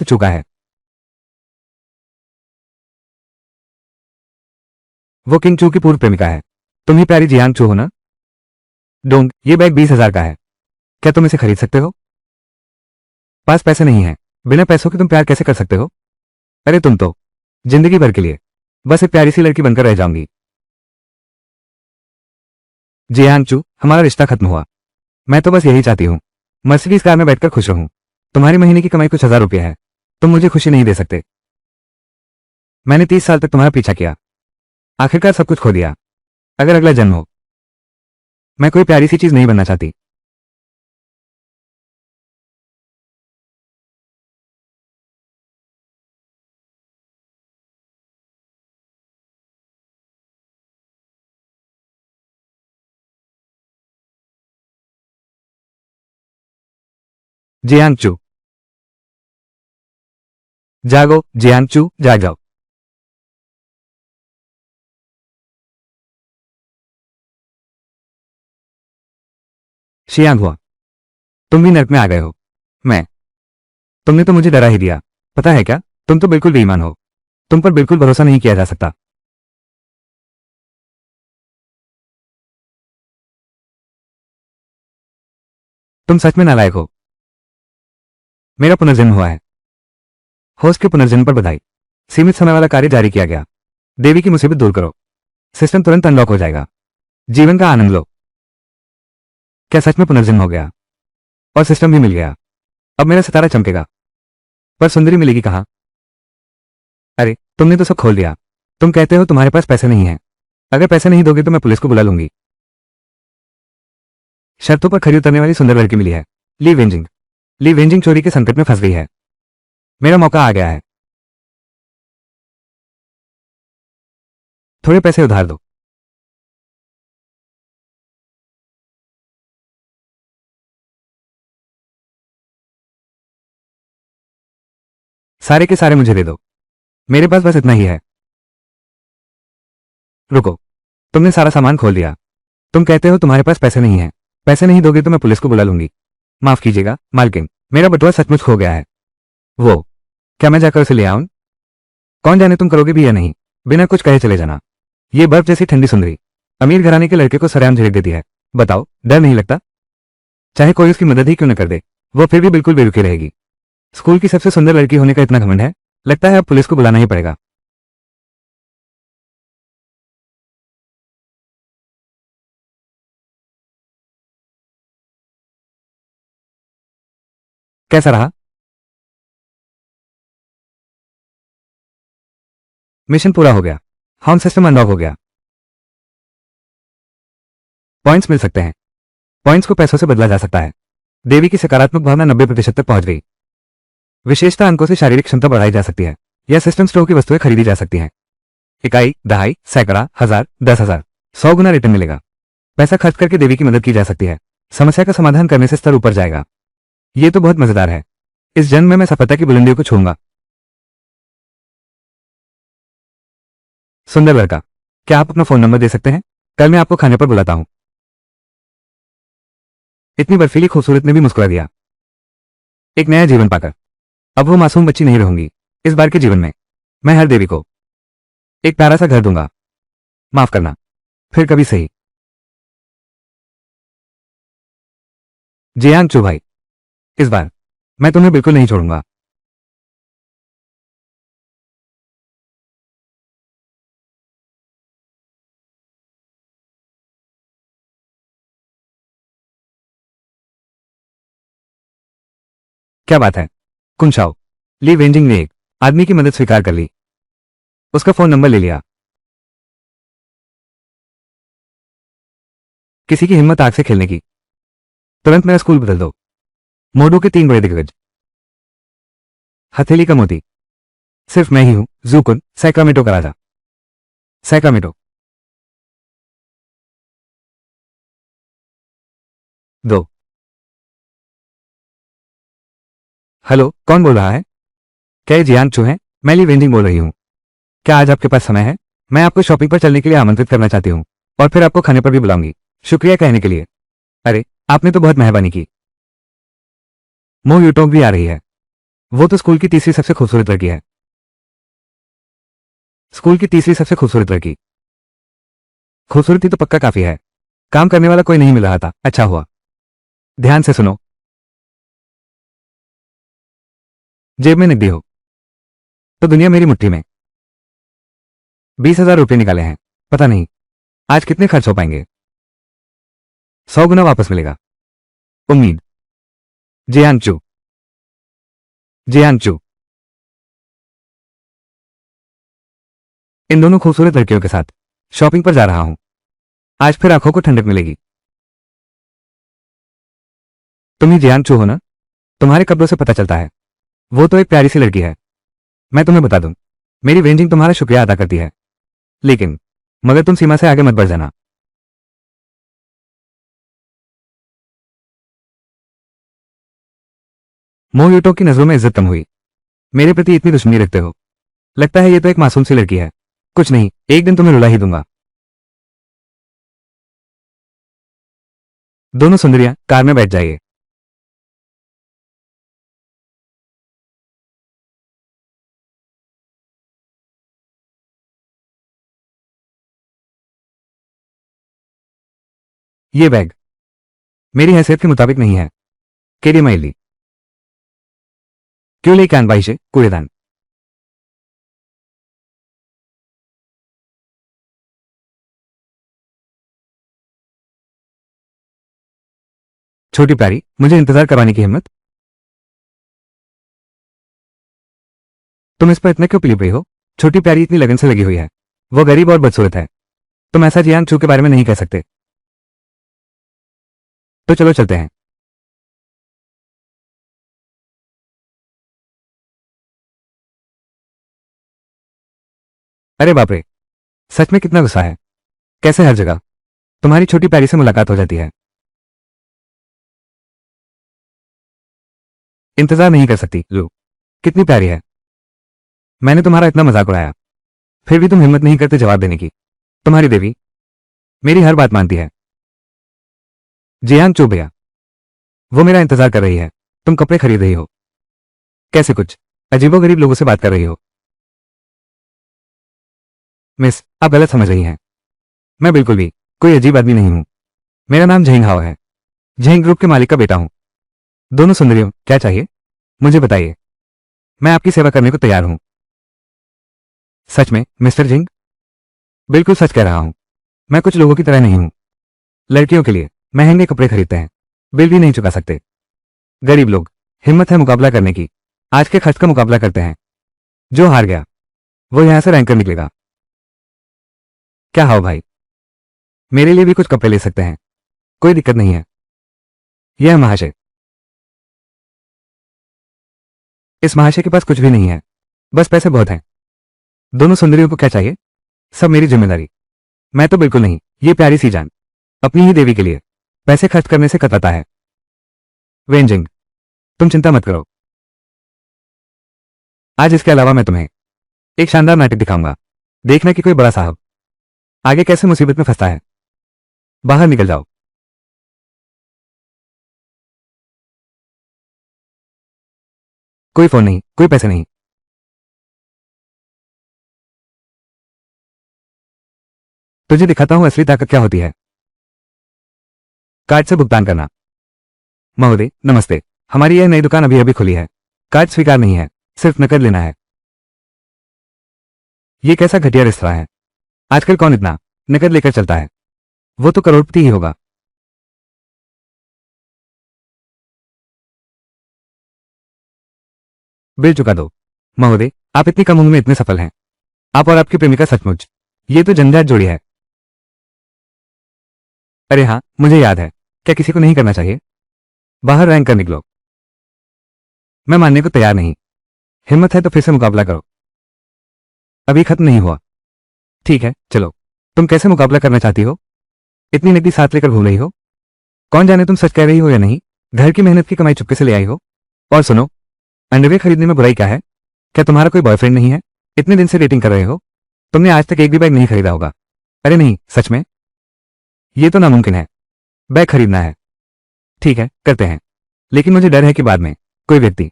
चुका है। वो किंग चू की पूर्व प्रेमिका है। तुम ही प्यारी जियांग चू हो ना? डोंग, ये बैग 20,000 का है। क्या तुम इसे खरीद सकते हो? पास पैसे नहीं है। बिना पैसों के तुम प्यार कैसे कर सकते हो? अरे तुम तो जिंदगी भर के लिए बस एक प्यारी सी लड़की बनकर रह जाऊंगी। जियांग चू, हमारा रिश्ता खत्म हुआ। मैं तो बस यही चाहती हूँ, मर्सिडीज कार में बैठकर खुश रहूं। तुम्हारी महीने की कमाई कुछ हजार रुपये है। तुम मुझे खुशी नहीं दे सकते। मैंने 30 साल तक तुम्हारा पीछा किया, आखिरकार सब कुछ खो दिया। अगर अगला जन्म हो, मैं कोई प्यारी सी चीज नहीं बनना चाहती। जियांग चू, जागो। जियांग चू, जाग जाओ। शियांग हुआ, तुम भी नर्क में आ गए हो। मैं तुमने तो मुझे डरा ही दिया। पता है क्या, तुम तो बिल्कुल बेईमान हो। तुम पर बिल्कुल भरोसा नहीं किया जा सकता। तुम सच में नालायक हो। मेरा पुनर्जन्म हुआ है। होस्ट के पुनर्जन्म पर बधाई। सीमित समय वाला कार्य जारी किया गया। देवी की मुसीबत दूर करो। सिस्टम तुरंत अनलॉक हो जाएगा। जीवन का आनंद लो। क्या सच में पुनर्जन्म हो गया? और सिस्टम भी मिल गया। अब मेरा सितारा चमकेगा। पर सुंदरी मिलेगी कहां? अरे तुमने तो सब खोल दिया। तुम कहते हो तुम्हारे पास पैसे नहीं है। अगर पैसे नहीं दोगे तो मैं पुलिस को बुला लूंगी। शर्तों पर खरी उतरने वाली सुंदर लड़की मिली है। ली वेंजिंग। ली वेंजिंग चोरी के संकट में फंस गई है। मेरा मौका आ गया है। थोड़े पैसे उधार दो। सारे के सारे मुझे दे दो। मेरे पास बस इतना ही है। रुको, तुमने सारा सामान खोल दिया। तुम कहते हो तुम्हारे पास पैसे नहीं है। पैसे नहीं दोगे तो मैं पुलिस को बुला लूंगी। माफ कीजिएगा मालकिन, मेरा बटुआ सचमुच खो गया है। वो, क्या मैं जाकर उसे ले आऊं? कौन जाने तुम करोगे भी या नहीं। बिना कुछ कहे चले जाना। ये बर्फ जैसी ठंडी सुंदरी अमीर घराने के लड़के को सरेआम झिड़क देती है। बताओ, डर नहीं लगता? चाहे कोई उसकी मदद ही क्यों न कर दे, वो फिर भी बिल्कुल बेरुखी रहेगी। स्कूल की सबसे सुंदर लड़की होने का इतना घमंड है। लगता है अब पुलिस को बुलाना ही पड़ेगा। कैसा रहा? मिशन पूरा हो गया। हाउन सिस्टम अनलॉक हो गया। पॉइंट्स मिल सकते हैं। पॉइंट्स को पैसों से बदला जा सकता है। देवी की सकारात्मक भावना 90% तक पहुंच गई। विशेषता अंकों से शारीरिक क्षमता बढ़ाई जा सकती है। यह सिस्टम स्टोर की वस्तुएं खरीदी जा सकती हैं। इकाई, दहाई, सैकड़ा, हजार, 10,000, 100 गुना रिटर्न मिलेगा। पैसा खर्च करके देवी की मदद की जा सकती है। समस्या का समाधान करने से स्तर ऊपर जाएगा। ये तो बहुत मजेदार है। इस जन्म में मैं सफलता की बुलंदियों को छूंगा। सुंदर लड़का, क्या आप अपना फोन नंबर दे सकते हैं? कल मैं आपको खाने पर बुलाता हूं। इतनी बर्फीली खूबसूरत ने भी मुस्कुरा दिया। एक नया जीवन पाकर अब वो मासूम बच्ची नहीं रहूंगी। इस बार के जीवन में मैं हर देवी को एक प्यारा सा घर दूंगा। माफ करना, फिर कभी सही। जियांग चू भाई, इस बार मैं तुम्हें बिल्कुल नहीं छोड़ूंगा। क्या बात है कुंशाओ। ली वेंजिंग ने एक आदमी की मदद स्वीकार कर ली। उसका फोन नंबर ले लिया। किसी की हिम्मत आग से खेलने की। तुरंत मेरा स्कूल बदल दो। मोडू के 3 बड़े दिग्गज। हथेली का मोती। सिर्फ मैं ही हूं जूकुन, सैक्रामेंटो का राजा। सैक्रामेंटो। दो। हेलो, कौन बोल रहा है? क्या ये जियांग चू है? मैं ली वेंजिंग बोल रही हूं। क्या आज आपके पास समय है? मैं आपको शॉपिंग पर चलने के लिए आमंत्रित करना चाहती हूं और फिर आपको खाने पर भी बुलाऊंगी। शुक्रिया कहने के लिए। अरे, आपने तो बहुत मेहरबानी की। मोह यूटोंग भी आ रही है। वो तो स्कूल की तीसरी सबसे खूबसूरत लड़की है। स्कूल की तीसरी सबसे खूबसूरत लड़की। खूबसूरती तो पक्का काफी है। काम करने वाला कोई नहीं मिल रहा था, अच्छा हुआ। ध्यान से सुनो। जेब में नकदी हो तो दुनिया मेरी मुट्ठी में। 20,000 रुपये निकाले हैं, पता नहीं आज कितने खर्च हो पाएंगे। 100 गुना वापस मिलेगा, उम्मीद। जियांचू। जियांचू। इन दोनों खूबसूरत लड़कियों के साथ शॉपिंग पर जा रहा हूं। आज फिर आंखों को ठंडक मिलेगी। तुम ही जियांचू हो ना? तुम्हारे कपड़ों से पता चलता है। वो तो एक प्यारी सी लड़की है। मैं तुम्हें बता दूं, मेरी वेंजिंग तुम्हारा शुक्रिया अदा करती है, लेकिन मगर तुम सीमा से आगे मत बढ़ जाना। मोहयुटो की नजरों में इज्जत कम हुई। मेरे प्रति इतनी दुश्मनी रखते हो? लगता है ये तो एक मासूम सी लड़की है। कुछ नहीं, एक दिन तुम्हें रुला ही दूंगा। दोनों सुंदरियां कार में बैठ जाइए। ये बैग मेरी हैसियत के मुताबिक नहीं है। KD Miley. क्यों ले कान से कूड़ेदान। छोटी प्यारी, मुझे इंतजार करवाने की हिम्मत? तुम इस पर इतने क्यों पिली हुई हो? छोटी प्यारी इतनी लगन से लगी हुई है। वो गरीब और बदसूरत है। तुम ऐसा जियांग चू के बारे में नहीं कह सकते। तो चलो चलते हैं। अरे बाप रे, सच में कितना गुस्सा है। कैसे हर जगह तुम्हारी छोटी प्यारी से मुलाकात हो जाती है। इंतजार नहीं कर सकती लू। कितनी प्यारी है। मैंने तुम्हारा इतना मजाक उड़ाया, फिर भी तुम हिम्मत नहीं करते जवाब देने की। तुम्हारी देवी मेरी हर बात मानती है। जियांग चू भैया, वो मेरा इंतजार कर रही है। तुम कपड़े खरीद रही हो? कैसे कुछ अजीबोगरीब लोगों से बात कर रही हो? मिस, आप गलत समझ रही हैं। मैं बिल्कुल भी कोई अजीब आदमी नहीं हूं। मेरा नाम झेंग हाओ है। झेंग ग्रुप के मालिक का बेटा हूं। दोनों सुंदरियों, क्या चाहिए मुझे बताइए। मैं आपकी सेवा करने को तैयार हूं। सच में मिस्टर झिंग? बिल्कुल सच कह रहा हूं। मैं कुछ लोगों की तरह नहीं हूं। लड़कियों के लिए महंगे कपड़े खरीदते हैं, बिल भी नहीं चुका सकते। गरीब लोग, हिम्मत है मुकाबला करने की, आज के खर्च का मुकाबला करते हैं। जो हार गया वो यहां से रैंकर निकलेगा। क्या हाओ भाई, मेरे लिए भी कुछ कपड़े ले सकते हैं, कोई दिक्कत नहीं है। यह महाशय, इस महाशय के पास कुछ भी नहीं है, बस पैसे बहुत हैं। दोनों सुंदरियों को क्या चाहिए? सब मेरी जिम्मेदारी। मैं तो बिल्कुल नहीं। ये प्यारी सी जान अपनी ही देवी के लिए पैसे खर्च करने से कतराता है। वेंजिंग, तुम चिंता मत करो। आज इसके अलावा मैं तुम्हें एक शानदार नाटक दिखाऊंगा। देखना कि कोई बड़ा साहब आगे कैसे मुसीबत में फंसता है। बाहर निकल जाओ। कोई फोन नहीं, कोई पैसे नहीं। तुझे दिखाता हूं असली ताकत क्या होती है। कार्ड से भुगतान करना। महोदय नमस्ते, हमारी यह नई दुकान अभी अभी खुली है। कार्ड स्वीकार नहीं है, सिर्फ नकद लेना है। ये कैसा घटिया रेस्तरां है। आजकल कौन इतना नकद लेकर चलता है? वो तो करोड़पति ही होगा। बिल चुका दो। महोदय, आप इतनी कम उम्र में इतने सफल हैं। आप और आपकी प्रेमिका सचमुच ये तो जंजाट जोड़ी है। अरे हाँ, मुझे याद है। क्या किसी को नहीं करना चाहिए? बाहर रैंक कर निकलो। मैं मानने को तैयार नहीं। हिम्मत है तो फिर से मुकाबला करो। अभी खत्म नहीं हुआ। ठीक है, चलो। तुम कैसे मुकाबला करना चाहती हो? इतनी नकदी साथ लेकर घूम रही हो? कौन जाने तुम सच कह रही हो या नहीं। घर की मेहनत की कमाई चुपके से ले आई हो। और सुनो, अंडरवेयर खरीदने में बुराई क्या है? क्या तुम्हारा कोई बॉयफ्रेंड नहीं है? इतने दिन से डेटिंग कर रहे हो, तुमने आज तक एक भी बैग नहीं खरीदा होगा। अरे नहीं, सच में? ये तो नामुमकिन है। बैग खरीदना है। ठीक है, करते हैं। लेकिन मुझे डर है कि बाद में कोई व्यक्ति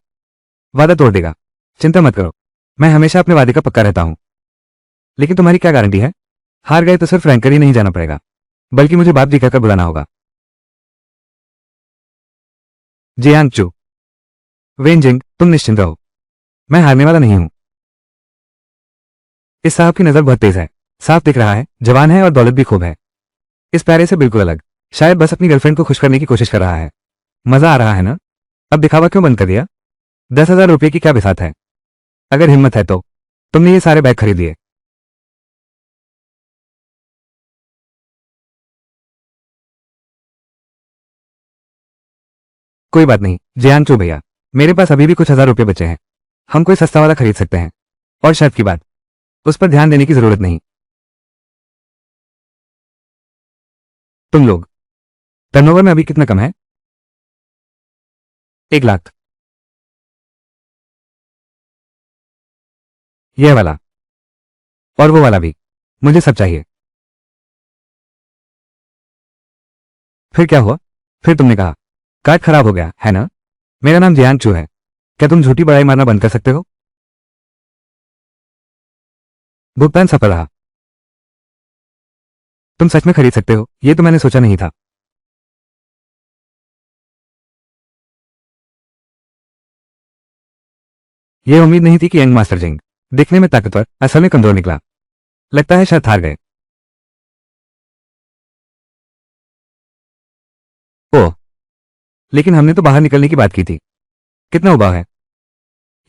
वादा तोड़ देगा। चिंता मत करो, मैं हमेशा अपने वादे का पक्का रहता हूं। लेकिन तुम्हारी क्या गारंटी है? हार गए तो सिर्फ रैंकर ही नहीं जाना पड़ेगा, बल्कि मुझे बाप जी कहकर बुलाना होगा। जियांग चू, वेनजिंग, तुम निश्चिंत रहो, मैं हारने वाला नहीं हूं। इस साहब की नजर बहुत तेज है, साफ दिख रहा है, जवान है और दौलत भी खूब है। इस प्यारे से बिल्कुल अलग, शायद बस अपनी गर्लफ्रेंड को खुश करने की कोशिश कर रहा है। मजा आ रहा है ना? अब दिखावा क्यों बंद कर दिया? 10,000 रुपये की क्या बिसात है? अगर हिम्मत है तो तुमने ये सारे बैग खरीद लिए। कोई बात नहीं जियांग चू भैया, मेरे पास अभी भी कुछ 1,000 रुपये बचे हैं। हम कोई सस्ता वाला खरीद सकते हैं। और शर्त की बात, उस पर ध्यान देने की जरूरत नहीं। तुम लोग टर्नओवर में अभी कितना कम है? 1 लाख। यह वाला और वो वाला भी, मुझे सब चाहिए। फिर क्या हुआ? फिर तुमने कहा कार्ड खराब हो गया है ना? मेरा नाम जियांग चू है, क्या तुम झूठी बड़ाई मारना बंद कर सकते हो? भुगतान सफल रहा। तुम सच में खरीद सकते हो, ये तो मैंने सोचा नहीं था। ये उम्मीद नहीं थी कि यंग मास्टर जिंग दिखने में ताकतवर असल में कमजोर निकला। लगता है शायद हार गए। ओह, लेकिन हमने तो बाहर निकलने की बात की थी। कितना उबाऊ है,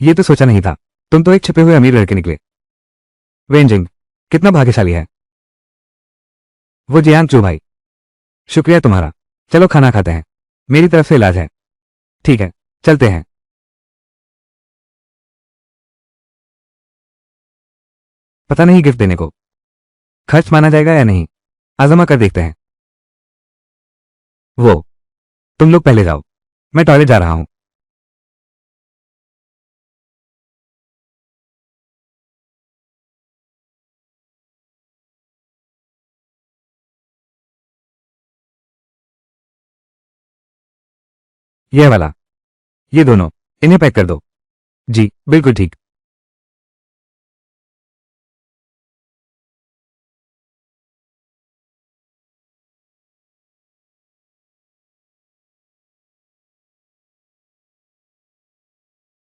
ये तो सोचा नहीं था। तुम तो एक छिपे हुए अमीर लड़के निकले। वेंजिंग कितना भाग्यशाली है वो जियांग चू भाई। शुक्रिया तुम्हारा। चलो खाना खाते हैं, मेरी तरफ से इलाज है। ठीक है, चलते हैं। पता नहीं गिफ्ट देने को खर्च माना जाएगा या नहीं, आजमा कर देखते हैं। वो तुम लोग पहले जाओ, मैं टॉयलेट जा रहा हूं। यह वाला, ये दोनों, इन्हें पैक कर दो। जी बिल्कुल ठीक।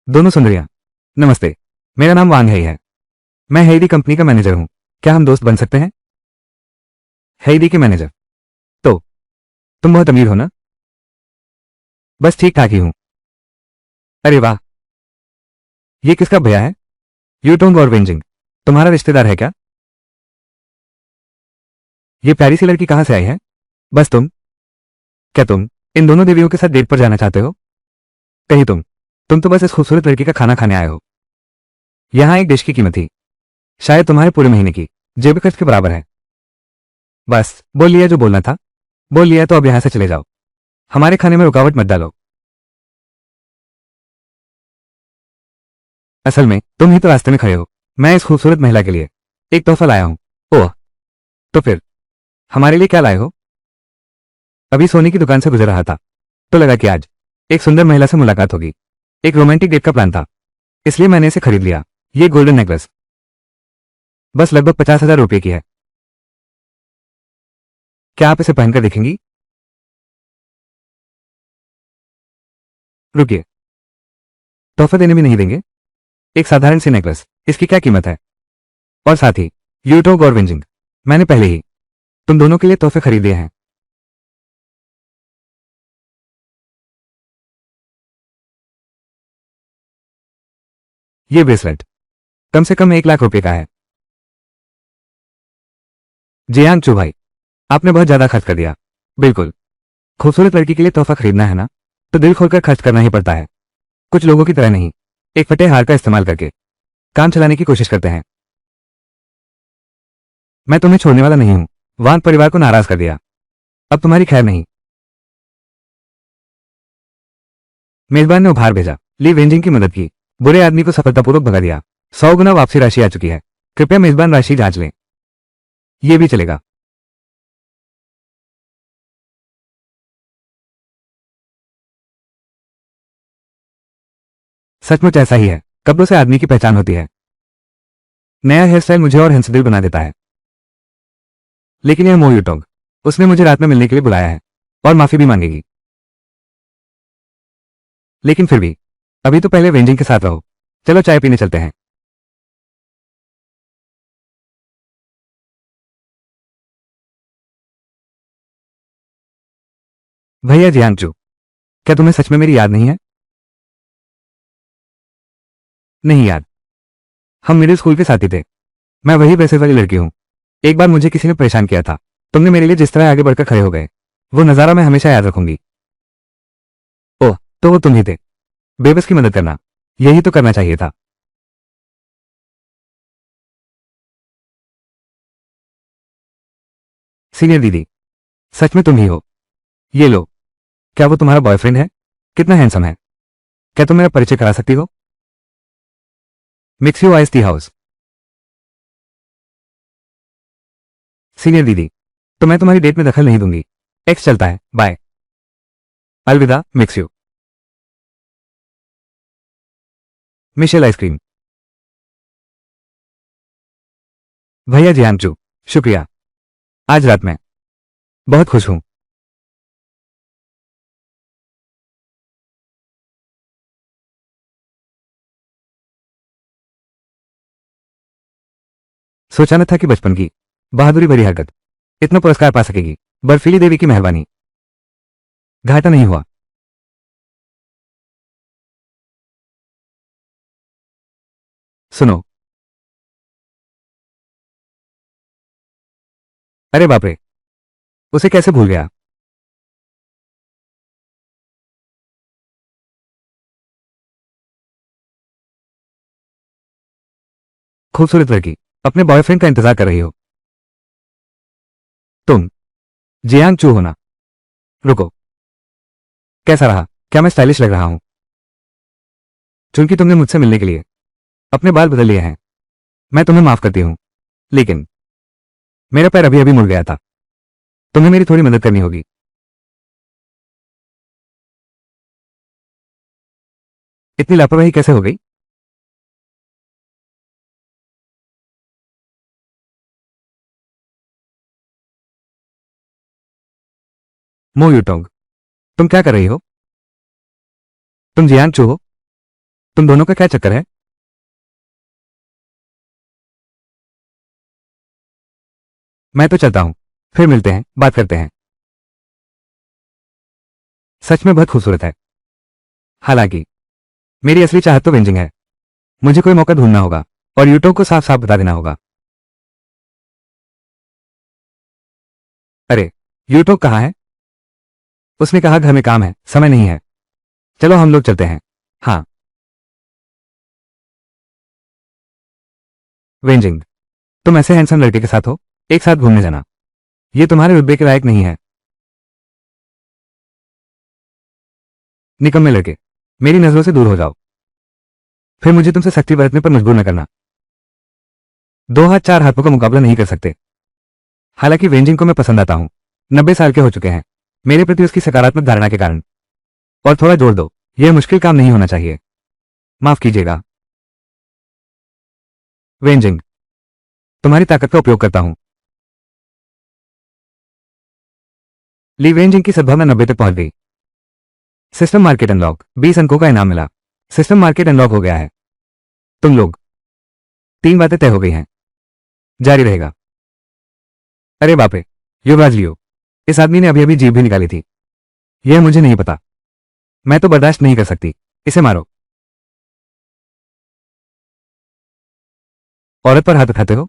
दोनों सुंदरियां, नमस्ते। मेरा नाम वांग है। मैं हेईडी कंपनी का मैनेजर हूं। क्या हम दोस्त बन सकते हैं? हेईडी के मैनेजर? तो तुम बहुत अमीर हो ना? बस ठीक ठाक ही हूं। अरे वाह, ये किसका भैया है? यूटोंग और वेंजिंग तुम्हारा रिश्तेदार है क्या? ये प्यारी सी लड़की कहां से आई है? बस क्या तुम इन दोनों देवियों के साथ डेट पर जाना चाहते हो? कहीं तुम तो बस इस खूबसूरत लड़की का खाना खाने आए हो। यहां एक डिश की कीमत थी शायद तुम्हारे पूरे महीने की जेब खर्च के बराबर है। बस बोल लिया जो बोलना था, बोल लिया तो अब यहां से चले जाओ। हमारे खाने में रुकावट मत डालो। असल में तुम ही तो रास्ते में खड़े हो। मैं इस खूबसूरत महिला के लिए एक तोहफा लाया हूं। ओह, तो फिर हमारे लिए क्या लाए हो? अभी सोने की दुकान से गुजर रहा था तो लगा कि आज एक सुंदर महिला से मुलाकात होगी। एक रोमांटिक डेट का प्लान था, इसलिए मैंने इसे खरीद लिया। ये गोल्डन नेकलेस बस लगभग 50,000 रुपये की है। क्या आप इसे पहनकर देखेंगी? रुकिए, तोहफा देने भी नहीं देंगे? एक साधारण सी नेकलेस, इसकी क्या कीमत है? और साथ ही यूटोग और विंजिंग, मैंने पहले ही तुम दोनों के लिए तोहफे खरीद दिए हैं। ये ब्रेसलेट कम से कम 1 लाख रुपए का है। जियांग चू भाई, आपने बहुत ज्यादा खर्च कर दिया। बिल्कुल, खूबसूरत लड़की के लिए तोहफा खरीदना है ना, तो दिल खोलकर खर्च करना ही पड़ता है। कुछ लोगों की तरह नहीं, एक फटे हार का इस्तेमाल करके काम चलाने की कोशिश करते हैं। मैं तुम्हें छोड़ने वाला नहीं हूं। वान परिवार को नाराज कर दिया, अब तुम्हारी खैर नहीं। मेजबान ने उपहार भेजा, ली वेंजिंग की मदद की, बुरे आदमी को सफलतापूर्वक भगा दिया। 100 गुना वापसी राशि आ चुकी है। कृपया मेजबान राशि जांच लें। ये भी चलेगा। सचमुच ऐसा ही है, कपड़ों से आदमी की पहचान होती है। नया हेयर स्टाइल मुझे और हंसदिल बना देता है। लेकिन यह मो यूटोंग, उसने मुझे रात में मिलने के लिए बुलाया है और माफी भी मांगेगी। लेकिन फिर भी अभी तो पहले वेंजिंग के साथ रहो। चलो चाय पीने चलते हैं। भैया जियांगचू, क्या तुम्हें सच में मेरी याद नहीं है? नहीं याद। हम मिडिल स्कूल के साथी थे। मैं वही वैसे वाली लड़की हूँ। एक बार मुझे किसी ने परेशान किया था। तुमने मेरे लिए जिस तरह आगे बढ़कर खड़े हो गए, वो नजारा मैं हमेशा याद रखूंगी। ओह, तो वो तुम ही थे। बेबस की मदद करना, यही तो करना चाहिए था। सीनियर दीदी, सच में तुम ही हो। ये लो। क्या वो तुम्हारा बॉयफ्रेंड है? कितना हैंडसम है। क्या तुम मेरा परिचय करा सकती हो? Mix you ice tea house. Senior दीदी, तो मैं तुम्हारी डेट में दखल नहीं दूंगी। एक्स चलता है, बाय। अलविदा मिक्स यू। Michel ice cream. भैया जियांगचू, शुक्रिया। आज रात में बहुत खुश हूं। सोचा न था कि बचपन की बहादुरी भरी हरकत इतना पुरस्कार पा सकेगी। बर्फीली देवी की मेहरबानी। घाटा नहीं हुआ। सुनो। अरे बाप रे, उसे कैसे भूल गया। खूबसूरत लड़की अपने बॉयफ्रेंड का इंतजार कर रही हो। तुम जियांग चू हो ना? रुको, कैसा रहा? क्या मैं स्टाइलिश लग रहा हूं? चूंकि तुमने मुझसे मिलने के लिए अपने बाल बदल लिए हैं, मैं तुम्हें माफ करती हूं। लेकिन मेरा पैर अभी अभी मुड़ गया था। तुम्हें मेरी थोड़ी मदद करनी होगी। इतनी लापरवाही कैसे हो गई? मो यूटोंग, तुम क्या कर रही हो? तुम जियांग चू हो? तुम दोनों का क्या चक्कर है? मैं तो चलता हूं। फिर मिलते हैं, बात करते हैं। सच में बहुत खूबसूरत है। हालांकि मेरी असली चाहत तो वेंजिंग है। मुझे कोई मौका ढूंढना होगा और यूटोंग को साफ साफ बता देना होगा। अरे, यूटोंग कहाँ है? उसने कहा घर में काम है, समय नहीं है। चलो हम लोग चलते हैं। हाँ। वेंजिंग, तुम ऐसे हैंडसम लड़के के साथ हो, एक साथ घूमने जाना, ये तुम्हारे रुतबे के लायक नहीं है। निकम्मे लड़के, मेरी नजरों से दूर हो जाओ। फिर मुझे तुमसे सख्ती बरतने पर मजबूर न करना। दो हाथ चार हाथों का मुकाबला नहीं कर सकते। हालांकि वेंजिंग को मैं पसंद आता हूं। 90 साल के हो चुके हैं, मेरे प्रति उसकी सकारात्मक धारणा के कारण। और थोड़ा जोड़ दो, यह मुश्किल काम नहीं होना चाहिए। माफ कीजिएगा वेंजिंग, तुम्हारी ताकत का उपयोग करता हूं। ली वेंजिंग की सद्भावना 90 तक पहुंच गई। सिस्टम मार्केट अनलॉक, 20 अंकों का इनाम मिला। सिस्टम मार्केट अनलॉक हो गया है। तुम लोग 3 बातें तय हो गई हैं। जारी रहेगा। अरे बाप रे, युवराज लियो, इस आदमी ने अभी अभी जीभ भी निकाली थी। यह मुझे नहीं पता। मैं तो बर्दाश्त नहीं कर सकती। इसे मारो। औरत पर हाथ उठाते हो?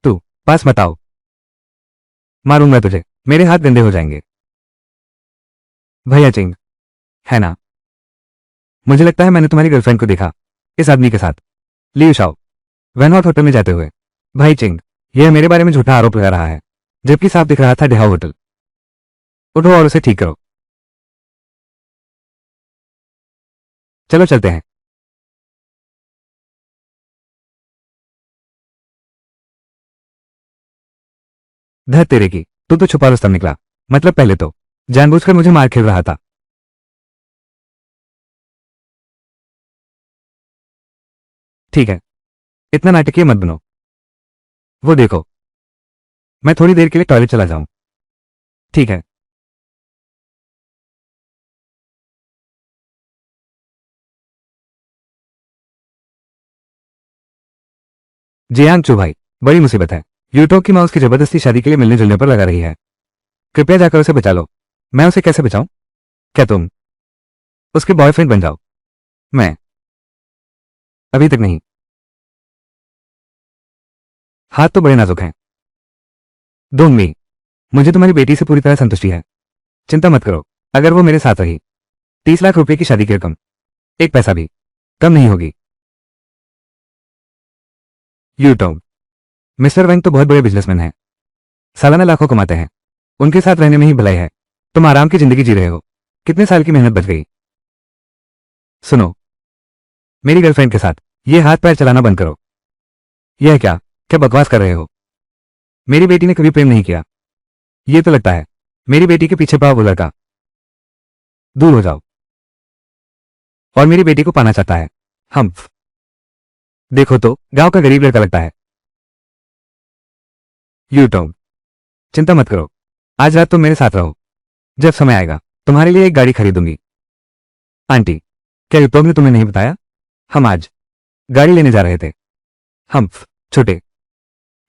तू पास मत आओ। मारूंगा तुझे, मेरे हाथ गंदे हो जाएंगे। भैया चिंग, है ना? मुझे लगता है मैंने तुम्हारी गर्लफ्रेंड को देखा इस आदमी के साथ। लीव शाओ, वैनहॉट होटल में जाते हुए। भाई चिंग, यह मेरे बारे में झूठा आरोप लगा रहा है, जबकि साफ दिख रहा था डेहाउ होटल। उठो और उसे ठीक करो। चलो चलते हैं। धत तेरे की, तू तो छुपा रुस्तम निकला। मतलब पहले तो जानबूझकर मुझे मार खेल रहा था। ठीक है, इतना नाटकीय मत बनो। वो देखो, मैं थोड़ी देर के लिए टॉयलेट चला जाऊं। ठीक है। जियांग भाई, बड़ी मुसीबत है। यूटॉक की माँ उसकी जबरदस्ती शादी के लिए मिलने जुलने पर लगा रही है। कृपया जाकर उसे बचा लो। मैं उसे कैसे बचाऊं? क्या तुम उसके बॉयफ्रेंड बन जाओ? मैं अभी तक नहीं। हाथ तो बड़े नाजुक हैं। दोंगमी, मुझे तुम्हारी बेटी से पूरी तरह संतुष्टि है। चिंता मत करो, अगर वो मेरे साथ रही 30 लाख रुपए की शादी की रकम एक पैसा भी कम नहीं होगी। यूटॉक, मिस्टर वैंग तो बहुत बड़े बिजनेसमैन हैं, सालाना लाखों कमाते हैं। उनके साथ रहने में ही भलाई है। तुम आराम की जिंदगी जी रहे हो। कितने साल की मेहनत बच गई। सुनो, मेरी गर्लफ्रेंड के साथ ये हाथ पैर चलाना बंद करो। यह क्या क्या बकवास कर रहे हो? मेरी बेटी ने कभी प्रेम नहीं किया। ये तो लगता है मेरी बेटी के पीछे पड़ा वो लड़का। दूर हो जाओ। और मेरी बेटी को पाना चाहता है। हम देखो तो गांव का गरीब लड़का लगता है। यूटॉक, चिंता मत करो, आज रात तुम मेरे साथ रहो। जब समय आएगा तुम्हारे लिए एक गाड़ी खरीदूंगी। आंटी, क्या यूटॉक ने तुम्हें नहीं बताया? हम आज गाड़ी लेने जा रहे थे। हम छोटे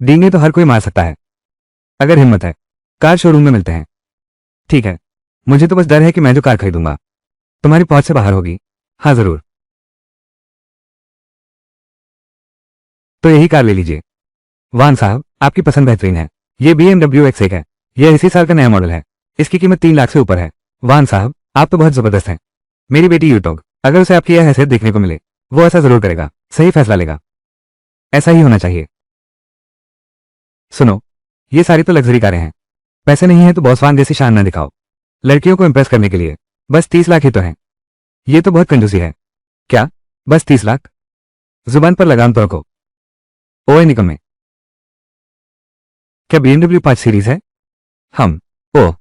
डींगे तो हर कोई मार सकता है। अगर हिम्मत है कार शोरूम में मिलते हैं। ठीक है, मुझे तो बस डर है कि मैं जो कार खरीदूंगा तुम्हारी पहुंच से बाहर होगी। हाँ जरूर, तो यही कार ले लीजिए। वान साहब, आपकी पसंद बेहतरीन है। ये BMW X1 है। यह इसी साल का नया मॉडल है। इसकी कीमत 3 लाख से ऊपर है। वान साहब, आप तो बहुत जबरदस्त हैं। मेरी बेटी यूटॉक, अगर उसे आपकी यह हैसियत देखने को मिले वो ऐसा जरूर करेगा, सही फैसला लेगा। ऐसा ही होना चाहिए। सुनो, ये सारी तो लग्जरी कारें हैं। पैसे नहीं है तो बॉस वान जैसी शान न दिखाओ। लड़कियों को इंप्रेस करने के लिए बस 30 लाख ही तो हैं। ये तो बहुत कंजूसी है। क्या? बस 30 लाख? जुबान पर लगाम तो रखो। ओए निकम्मे, क्या BMW 5 सीरीज है? हम ओह,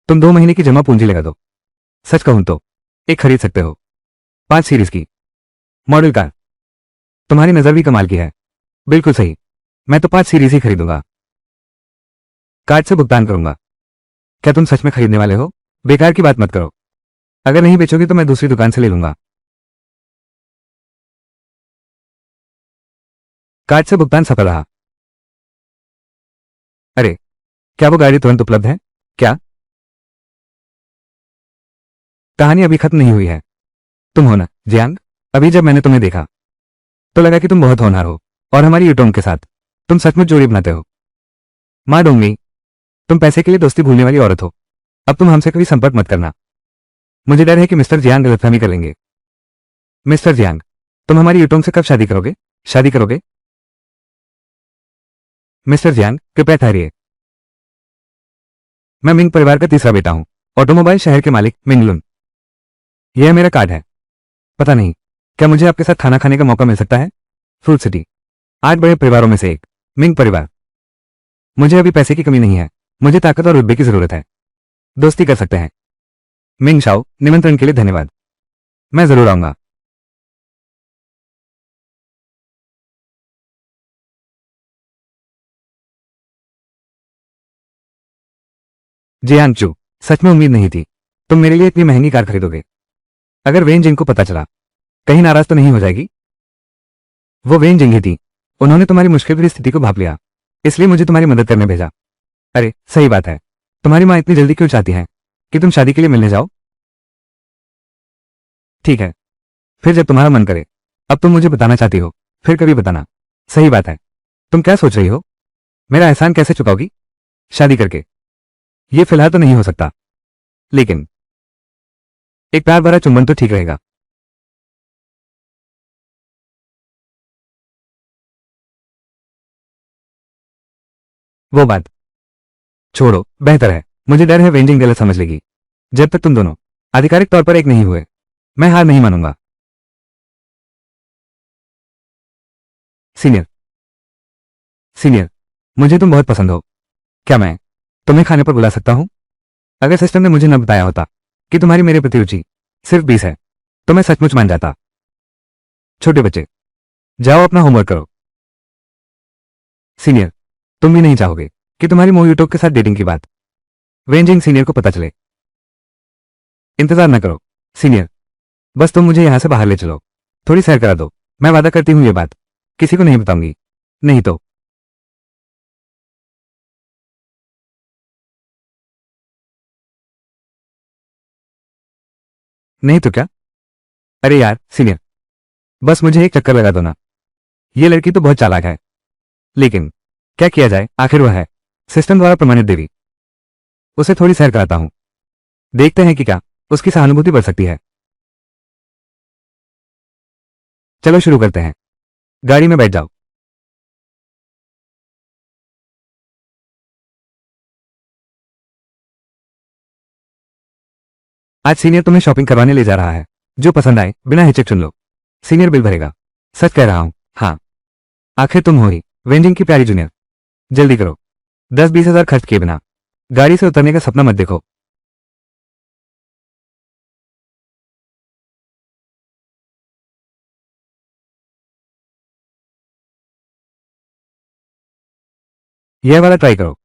तुम 2 महीने की जमा पूंजी लगा दो। सच कहूं तो एक खरीद सकते हो 5 सीरीज की मॉडल कार। तुम्हारी नजर भी कमाल की है। बिल्कुल सही, मैं तो 5 सीरीज ही खरीदूंगा। कार्ड से भुगतान करूंगा। क्या तुम सच में खरीदने वाले हो? बेकार की बात मत करो। अगर नहीं बेचोगे तो मैं दूसरी दुकान से ले लूंगा। कार्ड से भुगतान सफल रहा। अरे, क्या वो गाड़ी तुरंत उपलब्ध है? क्या? कहानी अभी खत्म नहीं हुई है। तुम हो ना जियांग? अभी जब मैंने तुम्हें देखा तो लगा कि तुम बहुत होनहार हो और हमारी यूटोंग के साथ तुम सचमुच जोड़ी बनाते हो। माँ डोंगमी, तुम पैसे के लिए दोस्ती भूलने वाली औरत हो। अब तुम हमसे कभी संपर्क मत करना। मुझे डर है कि मिस्टर जियांग गलतफहमी कर लेंगे। मिस्टर जियांग, तुम हमारी यूटोंग से कब शादी करोगे? शादी करोगे? मिस्टर जियांग, कृपया ठहरिए। मैं मिंग परिवार का तीसरा बेटा हूं, ऑटोमोबाइल शहर के मालिक मिंगलुन। यह मेरा कार्ड है। पता नहीं, क्या मुझे आपके साथ खाना खाने का मौका मिल सकता है? फ्रूट सिटी, 8 बड़े परिवारों में से एक, मिंग परिवार। मुझे अभी पैसे की कमी नहीं है, मुझे ताकत और रुतबे की जरूरत है। दोस्ती कर सकते हैं। मिंग शाओ, निमंत्रण के लिए धन्यवाद। मैं जरूर आऊंगा। जियांग चू, सच में उम्मीद नहीं थी तुम मेरे लिए इतनी महंगी कार खरीदोगे। अगर वेन जिंग को पता चला, कहीं नाराज तो नहीं हो जाएगी? वो वेन जिंग ही थी, उन्होंने तुम्हारी मुश्किल भरी स्थिति को भाप लिया, इसलिए मुझे तुम्हारी मदद करने भेजा। अरे सही बात है, तुम्हारी माँ इतनी जल्दी क्यों चाहती है कि तुम शादी के लिए मिलने जाओ? ठीक है, फिर जब तुम्हारा मन करे। अब तुम मुझे बताना चाहती हो, फिर कभी बताना। सही बात है। तुम क्या सोच रही हो? मेरा एहसान कैसे चुकाओगी? शादी करके। ये फिलहाल तो नहीं हो सकता, लेकिन एक प्यार भरा चुंबन तो ठीक रहेगा। वो बात छोड़ो, बेहतर है। मुझे डर है वेंजिंग गलत समझ लेगी। जब तक तुम दोनों आधिकारिक तौर पर एक नहीं हुए, मैं हार नहीं मानूंगा। सीनियर, सीनियर, मुझे तुम बहुत पसंद हो। क्या मैं तुम्हें खाने पर बुला सकता हूँ? अगर सिस्टम ने मुझे न बताया होता कि तुम्हारी मेरे प्रति रुचि सिर्फ 20 है तो मैं सचमुच मान जाता। छोटे बच्चे, जाओ अपना होमवर्क करो। सीनियर, तुम भी नहीं चाहोगे कि तुम्हारी मोयूटोक के साथ डेटिंग की बात वेंजिंग सीनियर को पता चले। इंतजार न करो सीनियर, बस तुम मुझे यहां से बाहर ले चलो, थोड़ी सैर करा दो। मैं वादा करती हूं ये बात किसी को नहीं बताऊंगी, नहीं तो। नहीं तो क्या? अरे यार सीनियर, बस मुझे एक चक्कर लगा दो ना। ये लड़की तो बहुत चालाक है, लेकिन क्या किया जाए, आखिर वह है सिस्टम द्वारा प्रमाणित देवी। उसे थोड़ी सैर कराता हूं, देखते हैं कि क्या उसकी सहानुभूति बढ़ सकती है। चलो शुरू करते हैं, गाड़ी में बैठ जाओ। आज सीनियर तुम्हें शॉपिंग करवाने ले जा रहा है, जो पसंद आए बिना हिचक चुन लो। सीनियर बिल भरेगा, सच कह रहा हूं। हाँ, आखिर तुम हो ही वेंजिंग की प्यारी जूनियर। जल्दी करो, 10-20 हजार खर्च किए बिना गाड़ी से उतरने का सपना मत देखो। यह वाला ट्राई करो।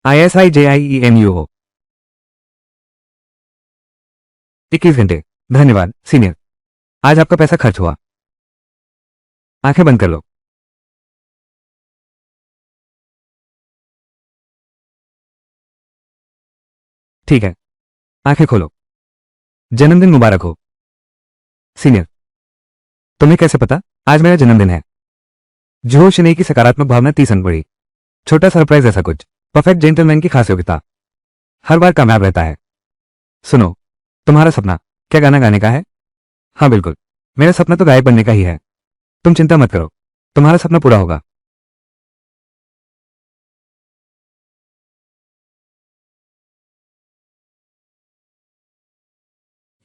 ISIJIEMU हो। 21 घंटे, धन्यवाद सीनियर। आज आपका पैसा खर्च हुआ। आंखें बंद कर लो। ठीक है, आंखें खोलो। जन्मदिन मुबारक हो सीनियर। तुम्हें कैसे पता आज मेरा जन्मदिन है? जोश नहीं की सकारात्मक भावना 30 अंक बढ़ी। छोटा सरप्राइज, ऐसा कुछ परफेक्ट जेंटलमैन की खास योग्यता हर बार कामयाब रहता है। सुनो, तुम्हारा सपना क्या गाना गाने का है? हाँ बिल्कुल, मेरा सपना तो गायक बनने का ही है। तुम चिंता मत करो, तुम्हारा सपना पूरा होगा।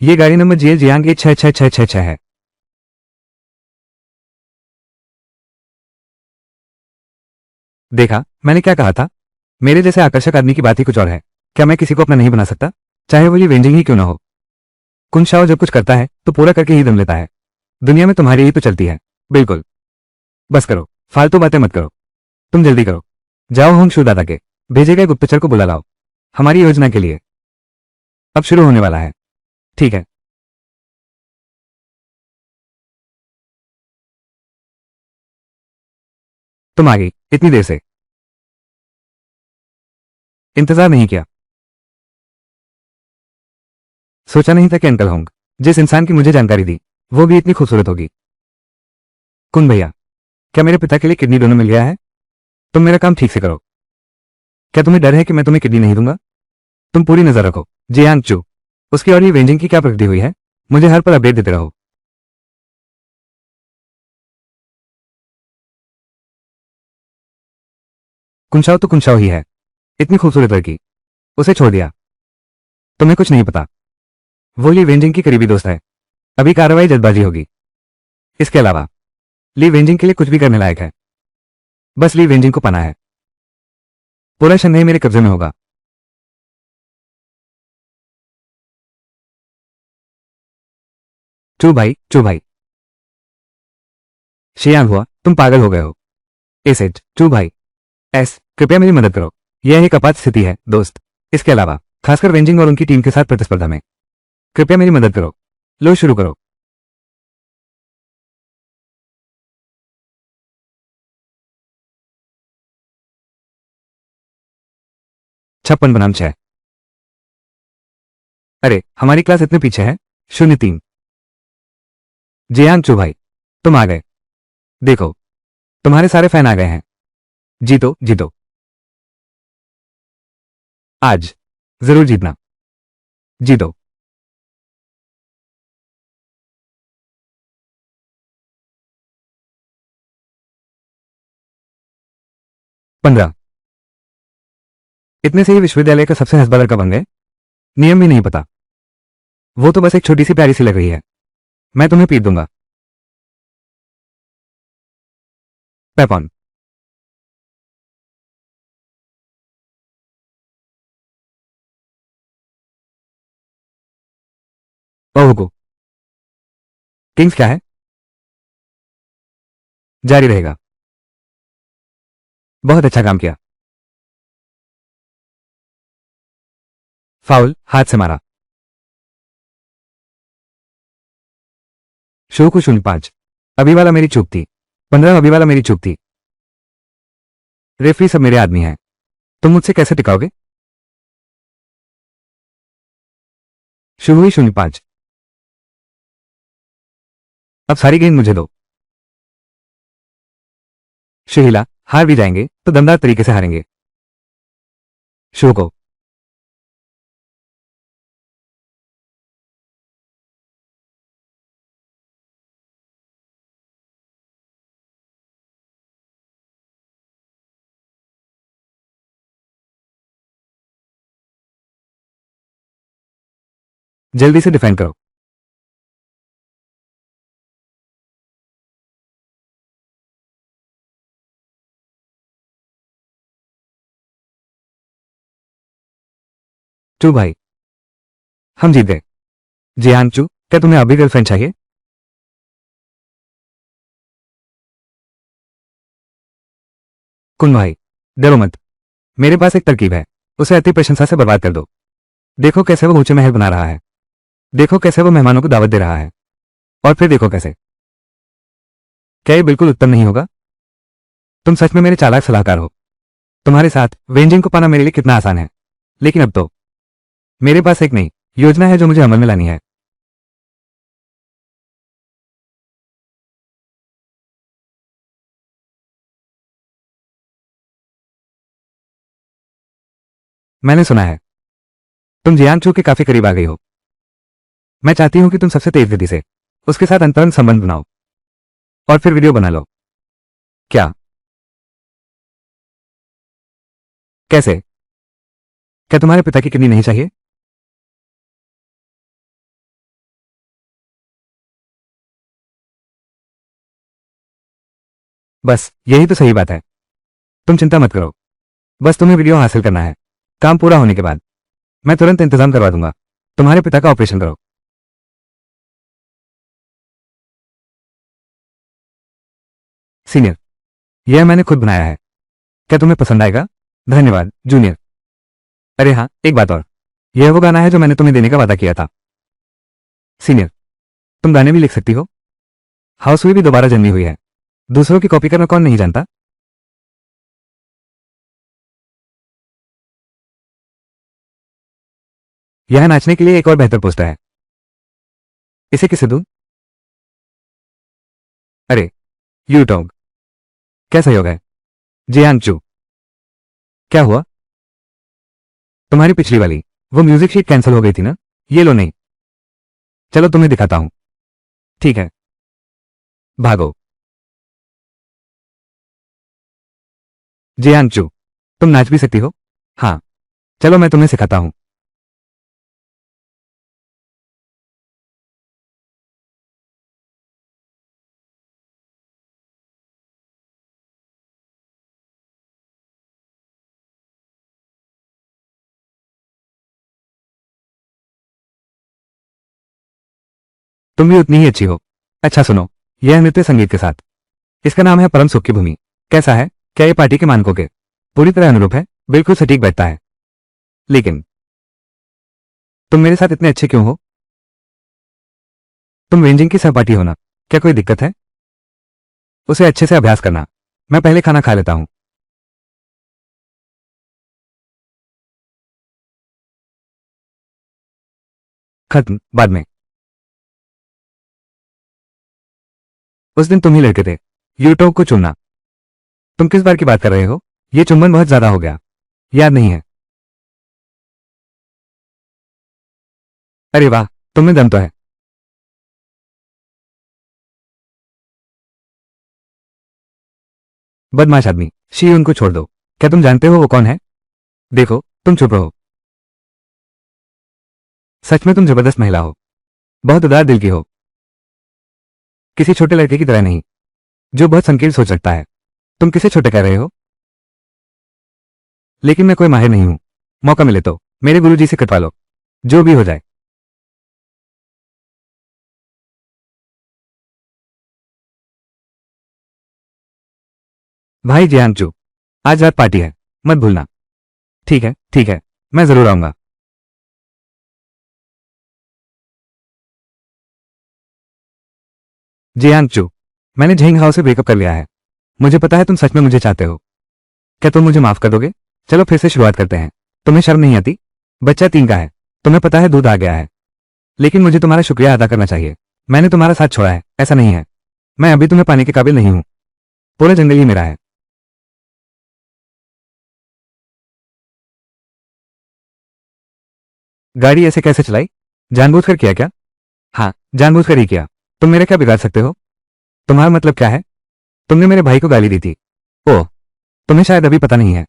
ये गाड़ी नंबर GL 6666 है। देखा, मैंने क्या कहा था? मेरे जैसे आकर्षक आदमी की बात ही कुछ और है। क्या मैं किसी को अपना नहीं बना सकता, चाहे वो ये वेंजिंग ही क्यों ना हो? कुंशाओ जब कुछ करता है तो पूरा करके ही दम लेता है। दुनिया में तुम्हारी ही तो चलती है। बिल्कुल, बस करो, फालतू बातें मत करो। तुम जल्दी करो, जाओ होंशु दादा के भेजे गए गुप्तचर को बुला लाओ हमारी योजना के लिए। अब शुरू होने वाला है। ठीक है। तुम आ गई इतनी देर से। इंतजार नहीं किया। सोचा नहीं था कि अंकल होंगे, जिस इंसान की मुझे जानकारी दी वो भी इतनी खूबसूरत होगी। कुन भैया, क्या मेरे पिता के लिए किडनी डोनर मिल गया है? तुम मेरा काम ठीक से करो। क्या तुम्हें डर है कि मैं तुम्हें किडनी नहीं दूंगा? तुम पूरी नजर रखो जियांग चू, उसकी और ये वेंजिंग की क्या प्रगति हुई है, मुझे हर पर अपडेट देते रहो। कुंशाओ तो कुंशाओ ही है, इतनी खूबसूरत लड़की, उसे छोड़ दिया। तुम्हें कुछ नहीं पता, वो ली वेंजिंग की करीबी दोस्त है। अभी कार्रवाई जल्दबाजी होगी। इसके अलावा ली वेंजिंग के लिए कुछ भी करने लायक है। बस ली वेंजिंग को पाना है। पूरा शन्नई मेरे कब्जे में होगा। चू भाई, चू भाई। शियांग हुआ, तुम पागल हो गए हो। एच चू भाई। एस, कृपया मेरी मदद करो। यह एक आपात स्थिति है दोस्त। इसके अलावा खासकर वेंजिंग और उनकी टीम के साथ प्रतिस्पर्धा में कृपया मेरी मदद करो। लो शुरू करो। 56 बनाम 6। अरे हमारी क्लास इतने पीछे है। 0-3। जियांग चू भाई, तुम आ गए। देखो, तुम्हारे सारे फैन आ गए हैं। जीतो जीतो, आज जरूर जीतना। जीतो। 15। इतने से ही विश्वविद्यालय का सबसे हंसबा लड़का बन गए। नियम भी नहीं पता। वो तो बस एक छोटी सी प्यारी सी लग रही है। मैं तुम्हें पीट दूंगा। पेपॉन। ओह को। किंग्स क्या है? जारी रहेगा। बहुत अच्छा काम किया। फाउल, हाथ से मारा। शो को 0-5। अभी वाला मेरी चूक थी। 15 अभी वाला मेरी चूक थी। रेफरी सब मेरे आदमी हैं। तुम मुझसे कैसे टिकाओगे? शुरू हुई 0-5। अब सारी गेंद मुझे दो। शहीला, हार भी जाएंगे तो दमदार तरीके से हारेंगे। शो को। जल्दी से डिफेंड करो। चू भाई, हम जीत गए। जियान चू, क्या तुम्हें अभी गर्लफ्रेंड चाहिए? कुन भाई, डरो मत। मेरे पास एक तरकीब है। उसे अति प्रशंसा से बर्बाद कर दो। देखो कैसे वो ऊंचे महल बना रहा है। देखो कैसे वो मेहमानों को दावत दे रहा है। और फिर देखो कैसे। क्या ये बिल्कुल उत्तम नहीं होगा? तुम सच में मेरे चालाक सलाहकार हो। तुम्हारे साथ वेंजिंग को पाना मेरे लिए कितना आसान है। लेकिन अब तो मेरे पास एक नई योजना है जो मुझे अमल में लानी है। मैंने सुना है तुम जियान चू के काफी करीब आ गई हो। मैं चाहती हूं कि तुम सबसे तेज गति से उसके साथ अंतरंग संबंध बनाओ और फिर वीडियो बना लो। क्या? कैसे? क्या तुम्हारे पिता की किडनी नहीं चाहिए? बस यही तो सही बात है। तुम चिंता मत करो। बस तुम्हें वीडियो हासिल करना है। काम पूरा होने के बाद मैं तुरंत इंतजाम करवा दूंगा। तुम्हारे पिता का ऑपरेशन करो। सीनियर, यह मैंने खुद बनाया है। क्या तुम्हें पसंद आएगा? धन्यवाद जूनियर। अरे हाँ, एक बात और। यह वो गाना है जो मैंने तुम्हें देने का वादा किया था। सीनियर, तुम गाने भी लिख सकती हो। हाउस हुई भी दोबारा जन्मी हुई है। दूसरों की कॉपी करना कौन नहीं जानता? यह नाचने के लिए एक और बेहतर पोस्टर है। इसे किसे दूं? अरे, यूटॉग। क्या सहयोग है? जियांगचू। क्या हुआ? तुम्हारी पिछली वाली वो म्यूजिक शीट कैंसिल हो गई थी ना? ये लो नहीं। चलो तुम्हें दिखाता हूं। ठीक है, भागो। जियांगचू, तुम नाच भी सकती हो? हाँ, चलो मैं तुम्हें सिखाता हूं। तुम भी उतनी ही अच्छी हो। अच्छा सुनो, यह नृत्य संगीत के साथ। इसका नाम है परम सुख की भूमि। कैसा है? क्या ये पार्टी के मानकों के पूरी तरह अनुरूप है? बिल्कुल सटीक बैठता है। लेकिन तुम मेरे साथ इतने अच्छे क्यों हो? तुम रेंजिंग की सहपाठी हो ना? क्या कोई दिक्कत है? उसे अच्छे से अभ्यास करना। मैं पहले खाना खा लेता हूं। खत्म, बाद में। उस दिन तुम ही लड़के थे यूटॉग को चुनना। तुम किस बार की बात कर रहे हो? ये चुंबन बहुत ज्यादा हो गया। याद नहीं है? अरे वाह, तुम में दम तो है। बदमाश आदमी। शी, उनको छोड़ दो। क्या तुम जानते हो वो कौन है? देखो, तुम चुप रहो। सच में तुम जबरदस्त महिला हो। बहुत उदार दिल की हो। किसी छोटे लड़के की तरह नहीं, जो बहुत संकीर्ण सोच रखता है। तुम किसे छोटे कह रहे हो? लेकिन मैं कोई माहिर नहीं हूं। मौका मिले तो मेरे गुरुजी से कटवा लो, जो भी हो जाए। भाई जियांगचू, आज रात पार्टी है, मत भूलना। ठीक है, मैं जरूर आऊंगा। जियांगचू, मैंने झेंग हाओ से ब्रेकअप कर लिया है। मुझे पता है तुम सच में मुझे चाहते हो। क्या तुम मुझे माफ कर दोगे? चलो फिर से शुरुआत करते हैं। तुम्हें शर्म नहीं आती? बच्चा 3 का है, तुम्हें पता है दूध आ गया है। लेकिन मुझे तुम्हारा शुक्रिया अदा करना चाहिए। मैंने तुम्हारा साथ छोड़ा है, ऐसा नहीं है। मैं अभी तुम्हें पाने के काबिल नहीं हूं। पूरा जंगल ही मेरा है। गाड़ी ऐसे कैसे चलाई? जानबूझकर किया क्या? हाँ, जानबूझकर ही किया। तुम मेरा क्या बिगाड़ सकते हो? तुम्हारा मतलब क्या है? तुमने मेरे भाई को गाली दी थी। ओह, तुम्हें शायद अभी पता नहीं है।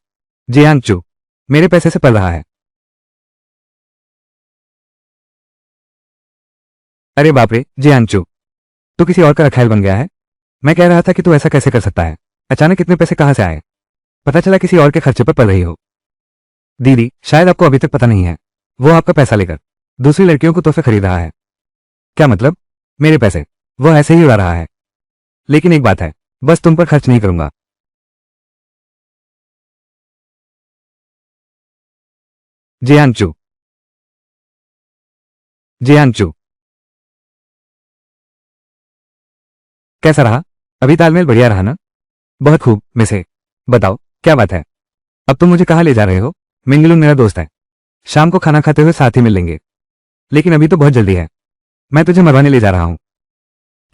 जियांगचू मेरे पैसे से पल रहा है। अरे बाप रे, जियांगचू, तू किसी और का रखैल बन गया है। मैं कह रहा था कि तू ऐसा कैसे कर सकता है। अचानक इतने पैसे कहां से आए? पता चला किसी और के खर्चे पर पड़ रही हो। दीदी, शायद आपको अभी तक पता नहीं है, वो आपका पैसा लेकर दूसरी लड़कियों को तोहफे खरीद रहा है। क्या मतलब? मेरे पैसे वो ऐसे ही उड़ा रहा है। लेकिन एक बात है, बस तुम पर खर्च नहीं करूंगा। जियांगचू, जियांगचू, कैसा रहा? अभी तालमेल बढ़िया रहा ना? बहुत खूब में से। बताओ, क्या बात है? अब तुम मुझे कहाँ ले जा रहे हो? मिंगलुन मेरा दोस्त है। शाम को खाना खाते हुए साथ ही मिल लेंगे। लेकिन अभी तो बहुत जल्दी है। मैं तुझे मरवाने ले जा रहा हूँ।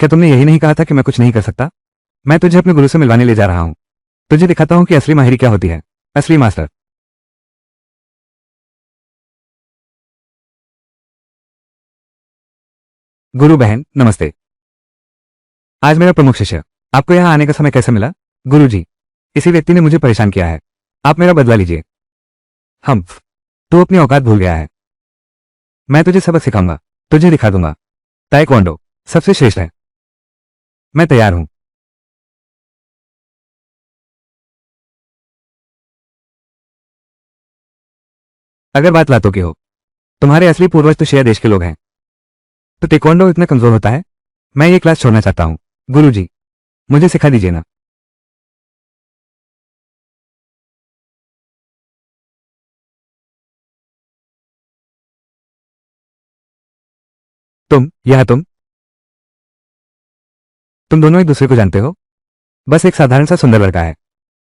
क्या तुमने यही नहीं कहा था कि मैं कुछ नहीं कर सकता? मैं तुझे अपने गुरु से मिलवाने ले जा रहा हूँ। तुझे दिखाता हूँ कि असली माहिरी क्या होती है। असली मास्टर। गुरु बहन नमस्ते। आज मेरा प्रमुख शिष्य, आपको यहाँ आने का समय कैसे मिला? गुरु जी, इसी व्यक्ति ने मुझे परेशान किया है। आप मेरा बदला लीजिए। हम, तू अपनी औकात भूल गया है। मैं तुझे सबक सिखाऊंगा, तुझे दिखा दूंगा। ताइक्वांडो सबसे श्रेष्ठ है। मैं तैयार हूं। अगर बात लातों की हो, तुम्हारे असली पूर्वज तो शेया देश के लोग हैं। तो ताइक्वांडो इतना कमजोर होता है? मैं ये क्लास छोड़ना चाहता हूँ। गुरु जी, मुझे सिखा दीजिए ना। तुम दोनों एक दूसरे को जानते हो? बस एक साधारण सा सुंदर लड़का है।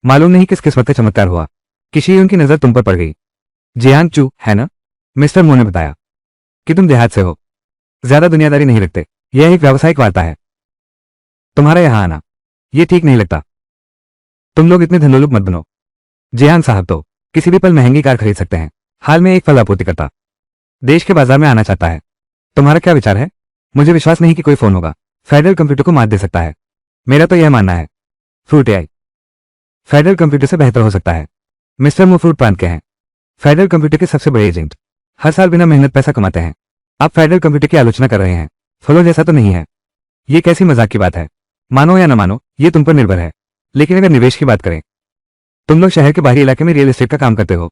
मालूम नहीं किस किस्मत से चमत्कार हुआ, किसी उनकी नजर तुम पर पड़ गई। जियांग चू है ना? मिस्टर मो ने बताया कि तुम देहात से हो, ज्यादा दुनियादारी नहीं रखते। यह एक व्यावसायिक वार्ता है। तुम्हारा यहां आना ये ठीक नहीं लगता। तुम लोग इतने धंधोलुक मत बनो। जियांग साहब तो किसी भी पल महंगी कार खरीद सकते हैं। हाल में एक फल आपूर्ति करता देश के बाजार में आना चाहता है। तुम्हारा क्या विचार है? मुझे विश्वास नहीं कि कोई फोन होगा फेडरल कंप्यूटर को मात दे सकता है। मेरा तो यह मानना है, फ्रूट एआई फेडरल कंप्यूटर से बेहतर हो सकता है। मिस्टर मो फ्रूट प्रांत के हैं, फेडरल कंप्यूटर के सबसे बड़े एजेंट। हर साल बिना मेहनत पैसा कमाते हैं। आप फेडरल कंप्यूटर की आलोचना कर रहे हैं। फलों जैसा तो नहीं है। ये कैसी मजाक की बात है? मानो या न मानो ये तुम पर निर्भर है। लेकिन अगर निवेश की बात करें, तुम लोग शहर के बाहरी इलाके में रियल एस्टेट का काम करते हो।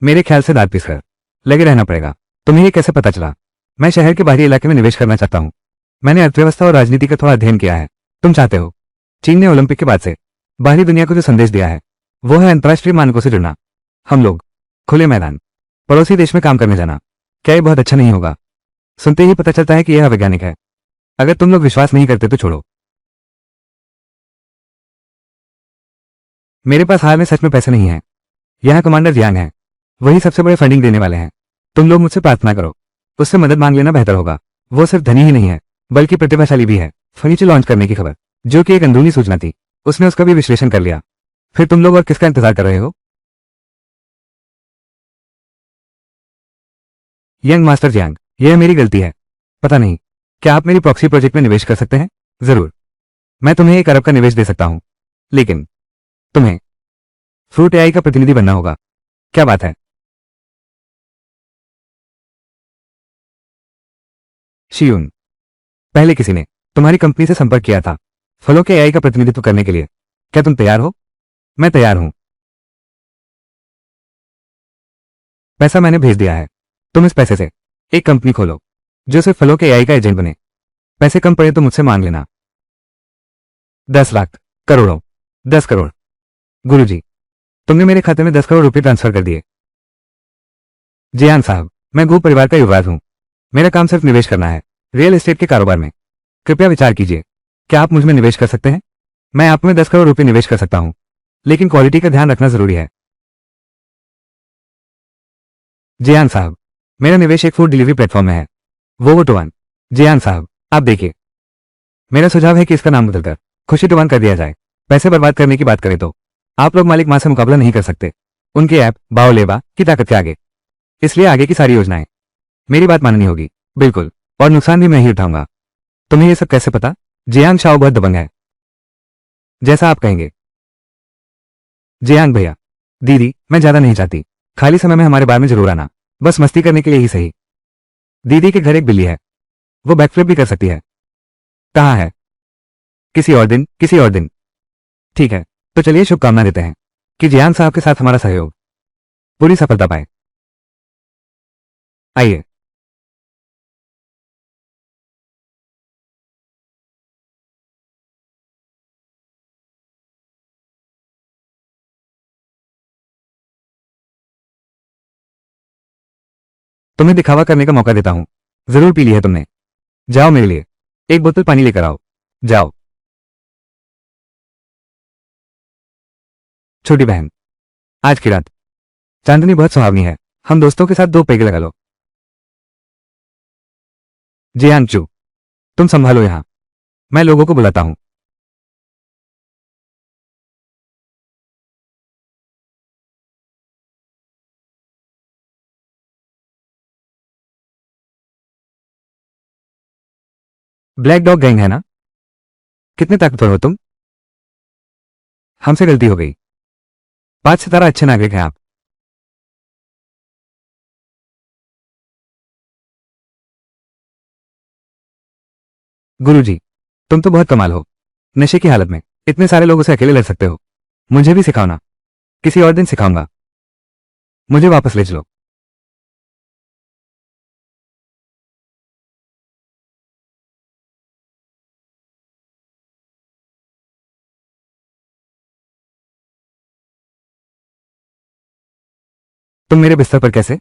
मेरे ख्याल से दांत पीसकर लगे रहना पड़ेगा। तुम्हें ये कैसे पता चला? मैं शहर के बाहरी इलाके में निवेश करना चाहता हूँ। मैंने अर्थव्यवस्था और राजनीति का थोड़ा अध्ययन किया है। तुम चाहते हो? चीन ने ओलंपिक के बाद से बाहरी दुनिया को जो संदेश दिया है वो है अंतर्राष्ट्रीय मानकों से जुड़ना। हम लोग खुले मैदान पड़ोसी देश में काम करने जाना, क्या ये बहुत अच्छा नहीं होगा? सुनते ही पता चलता है कि यह अवैज्ञानिक है। अगर तुम लोग विश्वास नहीं करते तो छोड़ो। मेरे पास हाल में सच में पैसे नहीं है। यहाँ कमांडर जियांग है, वही सबसे बड़े फंडिंग देने वाले हैं। तुम लोग मुझसे प्रार्थना करो, उससे मदद मांग लेना बेहतर होगा। वो सिर्फ धनी ही नहीं है बल्कि प्रतिभाशाली भी है। फर्नीचर लॉन्च करने की खबर, जो कि एक अंदरूनी सूचना थी, उसने उसका भी विश्लेषण कर लिया। फिर तुम लोग और किसका इंतजार कर रहे हो? यंग मास्टर जियांग, यह मेरी गलती है। पता नहीं, क्या आप मेरी प्रॉक्सी प्रोजेक्ट में निवेश कर सकते हैं? जरूर, मैं तुम्हें 1 अरब का निवेश दे सकता हूं। लेकिन तुम्हें फ्रूट एआई का प्रतिनिधि बनना होगा। क्या बात है? शियून, पहले किसी ने तुम्हारी कंपनी से संपर्क किया था फलों के एआई का प्रतिनिधित्व करने के लिए। क्या तुम तैयार हो? मैं तैयार हूं। पैसा मैंने भेज दिया है। तुम इस पैसे से एक कंपनी खोलो जो सिर्फ फलों के एआई का एजेंट बने। पैसे कम पड़े तो मुझसे मांग लेना। 10 लाख, करोड़ों, 10 करोड़। गुरुजी, तुमने मेरे खाते में 10 करोड़ रुपए ट्रांसफर कर दिए। जियान साहब, मैं गू परिवार का युवराज हूं। मेरा काम सिर्फ निवेश करना है, रियल एस्टेट के कारोबार में। कृपया विचार कीजिए, क्या आप मुझ में निवेश कर सकते हैं? मैं आप में 10 करोड़ रुपए निवेश कर सकता हूं, लेकिन क्वालिटी का ध्यान रखना जरूरी है। जियान साहब, मेरा निवेश एक फूड डिलीवरी प्लेटफॉर्म में है, वो टू वन। जियान साहब, आप देखिए, मेरा सुझाव है कि इसका नाम बदलकर खुशी टू वन कर दिया जाए। पैसे बर्बाद करने की बात करें तो आप लोग मालिक मां से मुकाबला नहीं कर सकते उनके ऐप बाओलेबा की ताकत के आगे। इसलिए आगे की सारी योजनाएं मेरी बात माननी होगी, बिल्कुल, और नुकसान भी मैं ही उठाऊंगा। तुम्हें यह सब कैसे पता? जियांग शाओ बहुत दबंग है। जैसा आप कहेंगे। जियांग भैया, दीदी, मैं ज्यादा नहीं चाहती। खाली समय में हमारे बार में जरूर आना, बस मस्ती करने के लिए ही सही। दीदी के घर एक बिल्ली है, वो बैकफ्लिप भी कर सकती है। कहाँ है? किसी और दिन, किसी और दिन। ठीक है, तो चलिए शुभकामना देते हैं कि जियांग साहब के साथ हमारा सहयोग पूरी सफलता पाए। आइए। तुम्हें दिखावा करने का मौका देता हूं। जरूर पी ली है तुमने। जाओ मेरे लिए एक बोतल पानी लेकर आओ। जाओ। छोटी बहन, आज की रात चांदनी बहुत सुहावनी है, हम दोस्तों के साथ दो पेग लगा लो। जियांग चू, तुम संभालो यहां, मैं लोगों को बुलाता हूं। ब्लैक डॉग गैंग है ना? कितने ताकतवर हो तुम? हमसे गलती हो गई। 5 सितारा अच्छे नागरिक हैं आप। गुरुजी, तुम तो बहुत कमाल हो। नशे की हालत में इतने सारे लोगों से अकेले लड़ सकते हो। मुझे भी सिखाओ ना, किसी और दिन सिखाऊंगा। मुझे वापस ले चलो। तुम मेरे बिस्तर पर कैसे?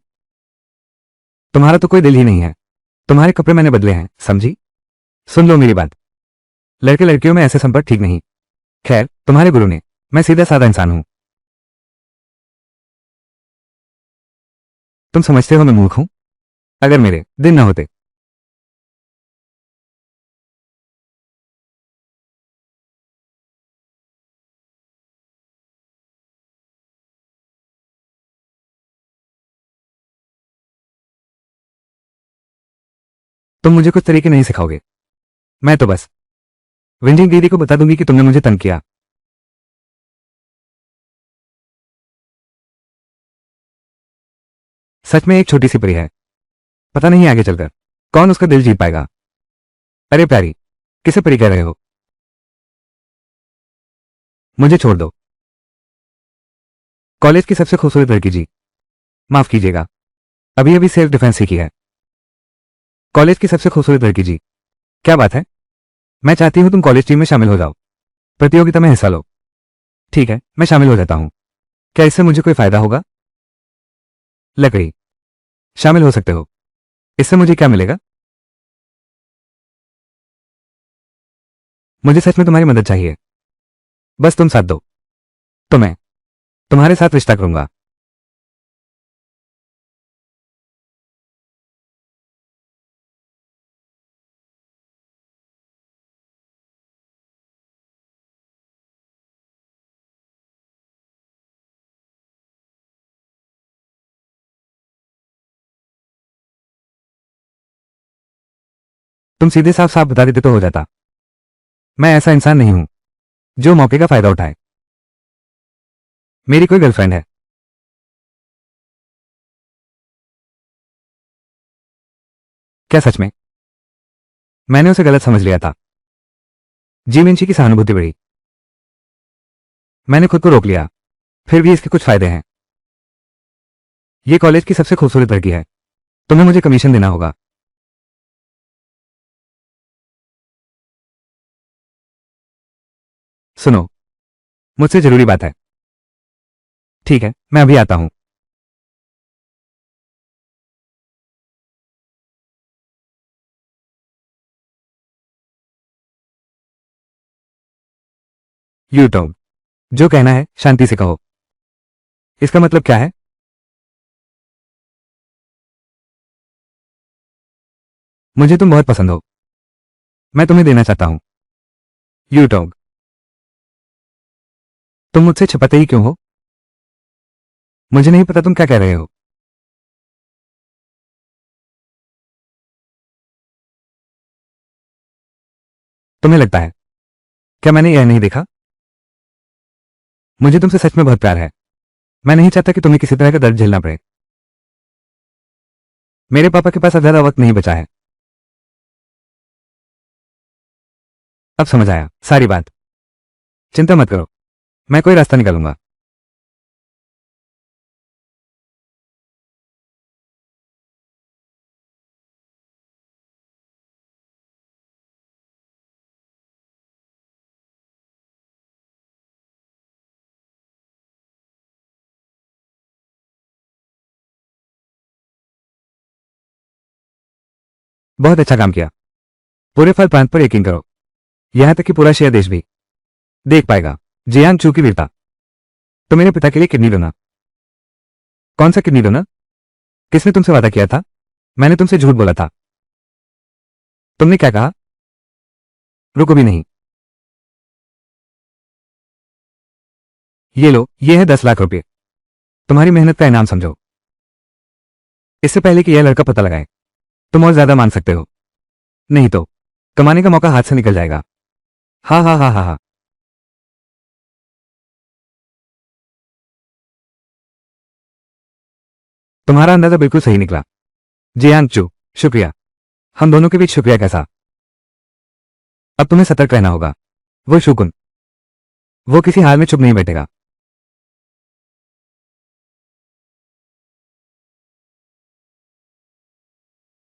तुम्हारा तो कोई दिल ही नहीं है। तुम्हारे कपड़े मैंने बदले हैं, समझी? सुन लो मेरी बात, लड़के लड़कियों में ऐसे संपर्क ठीक नहीं। खैर, तुम्हारे गुरु ने, मैं सीधा साधा इंसान हूं। तुम समझते हो मैं मूर्ख हूं? अगर मेरे दिन न होते। तुम मुझे कुछ तरीके नहीं सिखाओगे। मैं तो बस विंजिंग दीदी को बता दूंगी कि तुमने मुझे तंग किया। सच में एक छोटी सी परी है, पता नहीं आगे चलकर कौन उसका दिल जीत पाएगा। अरे प्यारी, किसे परी कह रहे हो? मुझे छोड़ दो। कॉलेज की सबसे खूबसूरत लड़की जी। माफ कीजिएगा, अभी अभी सेल्फ डिफेंस सीखी है। कॉलेज की सबसे खूबसूरत लड़की जी, क्या बात है? मैं चाहती हूं तुम कॉलेज टीम में शामिल हो जाओ, प्रतियोगिता में हिस्सा लो। ठीक है, मैं शामिल हो जाता हूं। क्या इससे मुझे कोई फायदा होगा? लकड़ी, शामिल हो सकते हो। इससे मुझे क्या मिलेगा? मुझे सच में तुम्हारी मदद चाहिए, बस तुम साथ दो, तो मैं तुम्हारे साथ रिश्ता करूंगा। तुम सीधे साफ साफ बता देते तो हो जाता। मैं ऐसा इंसान नहीं हूं जो मौके का फायदा उठाए। मेरी कोई गर्लफ्रेंड है। क्या सच में? मैंने उसे गलत समझ लिया था। जीमिंची की सहानुभूति बढ़ी। मैंने खुद को रोक लिया, फिर भी इसके कुछ फायदे हैं। ये कॉलेज की सबसे खूबसूरत लड़की है, तुम्हें मुझे कमीशन देना होगा। सुनो, मुझसे जरूरी बात है। ठीक है, मैं अभी आता हूं। यू टॉक, जो कहना है शांति से कहो। इसका मतलब क्या है? मुझे तुम बहुत पसंद हो, मैं तुम्हें देना चाहता हूं। यू टॉक, तुम मुझसे छिपाते ही क्यों हो? मुझे नहीं पता तुम क्या कह रहे हो। तुम्हें लगता है, क्या मैंने यह नहीं देखा? मुझे तुमसे सच में बहुत प्यार है। मैं नहीं चाहता कि तुम्हें किसी तरह का दर्द झेलना पड़े। मेरे पापा के पास अब ज्यादा वक्त नहीं बचा है। अब समझ आया सारी बात। चिंता मत करो, मैं कोई रास्ता निकालूंगा। बहुत अच्छा काम किया। पूरे फल प्रांत पर यकीन करो, यहां तक कि पूरा शेयर देश भी देख पाएगा जियांग चू की वीरता। तो मेरे पिता के लिए किडनी डोना। कौन सा किडनी डोना? किसने तुमसे वादा किया था? मैंने तुमसे झूठ बोला था। तुमने क्या कहा? रुको भी नहीं। ये लो, ये है 10 लाख रुपए। तुम्हारी मेहनत का इनाम समझो। इससे पहले कि यह लड़का पता लगाए, तुम और ज्यादा मांग सकते हो, नहीं तो कमाने का मौका हाथ से निकल जाएगा। हा हा हा हा हा। तुम्हारा अंदाजा बिल्कुल सही निकला जियांग चू। शुक्रिया। हम दोनों के बीच शुक्रिया कैसा? अब तुम्हें सतर्क रहना होगा। वो शुकुन, वो किसी हाल में चुप नहीं बैठेगा।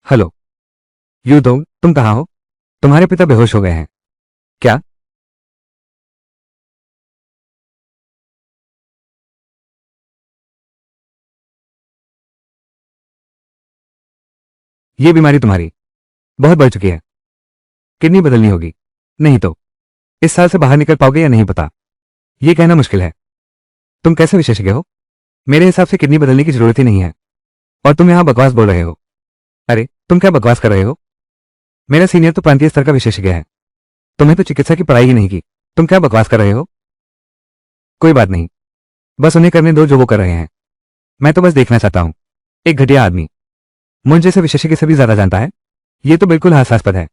हेलो, यू दो, तुम कहाँ हो? तुम्हारे पिता बेहोश हो गए हैं क्या? ये बीमारी तुम्हारी बहुत बढ़ चुकी है, किडनी बदलनी होगी, नहीं तो इस साल से बाहर निकल पाओगे या नहीं पता। ये कहना मुश्किल है। तुम कैसे विशेषज्ञ हो? मेरे हिसाब से किडनी बदलने की जरूरत ही नहीं है, और तुम यहां बकवास बोल रहे हो। अरे, तुम क्या बकवास कर रहे हो? मेरा सीनियर तो प्रांतीय स्तर का विशेषज्ञ है, तुम्हें तो चिकित्सा की पढ़ाई ही नहीं की। तुम क्या बकवास कर रहे हो? कोई बात नहीं, बस उन्हें करने दो जो वो कर रहे हैं। मैं तो बस देखना चाहता हूं, एक घटिया आदमी मुझ जैसे विशेषज्ञ से भी ज्यादा जानता है। ये तो बिल्कुल हास्यास्पद है।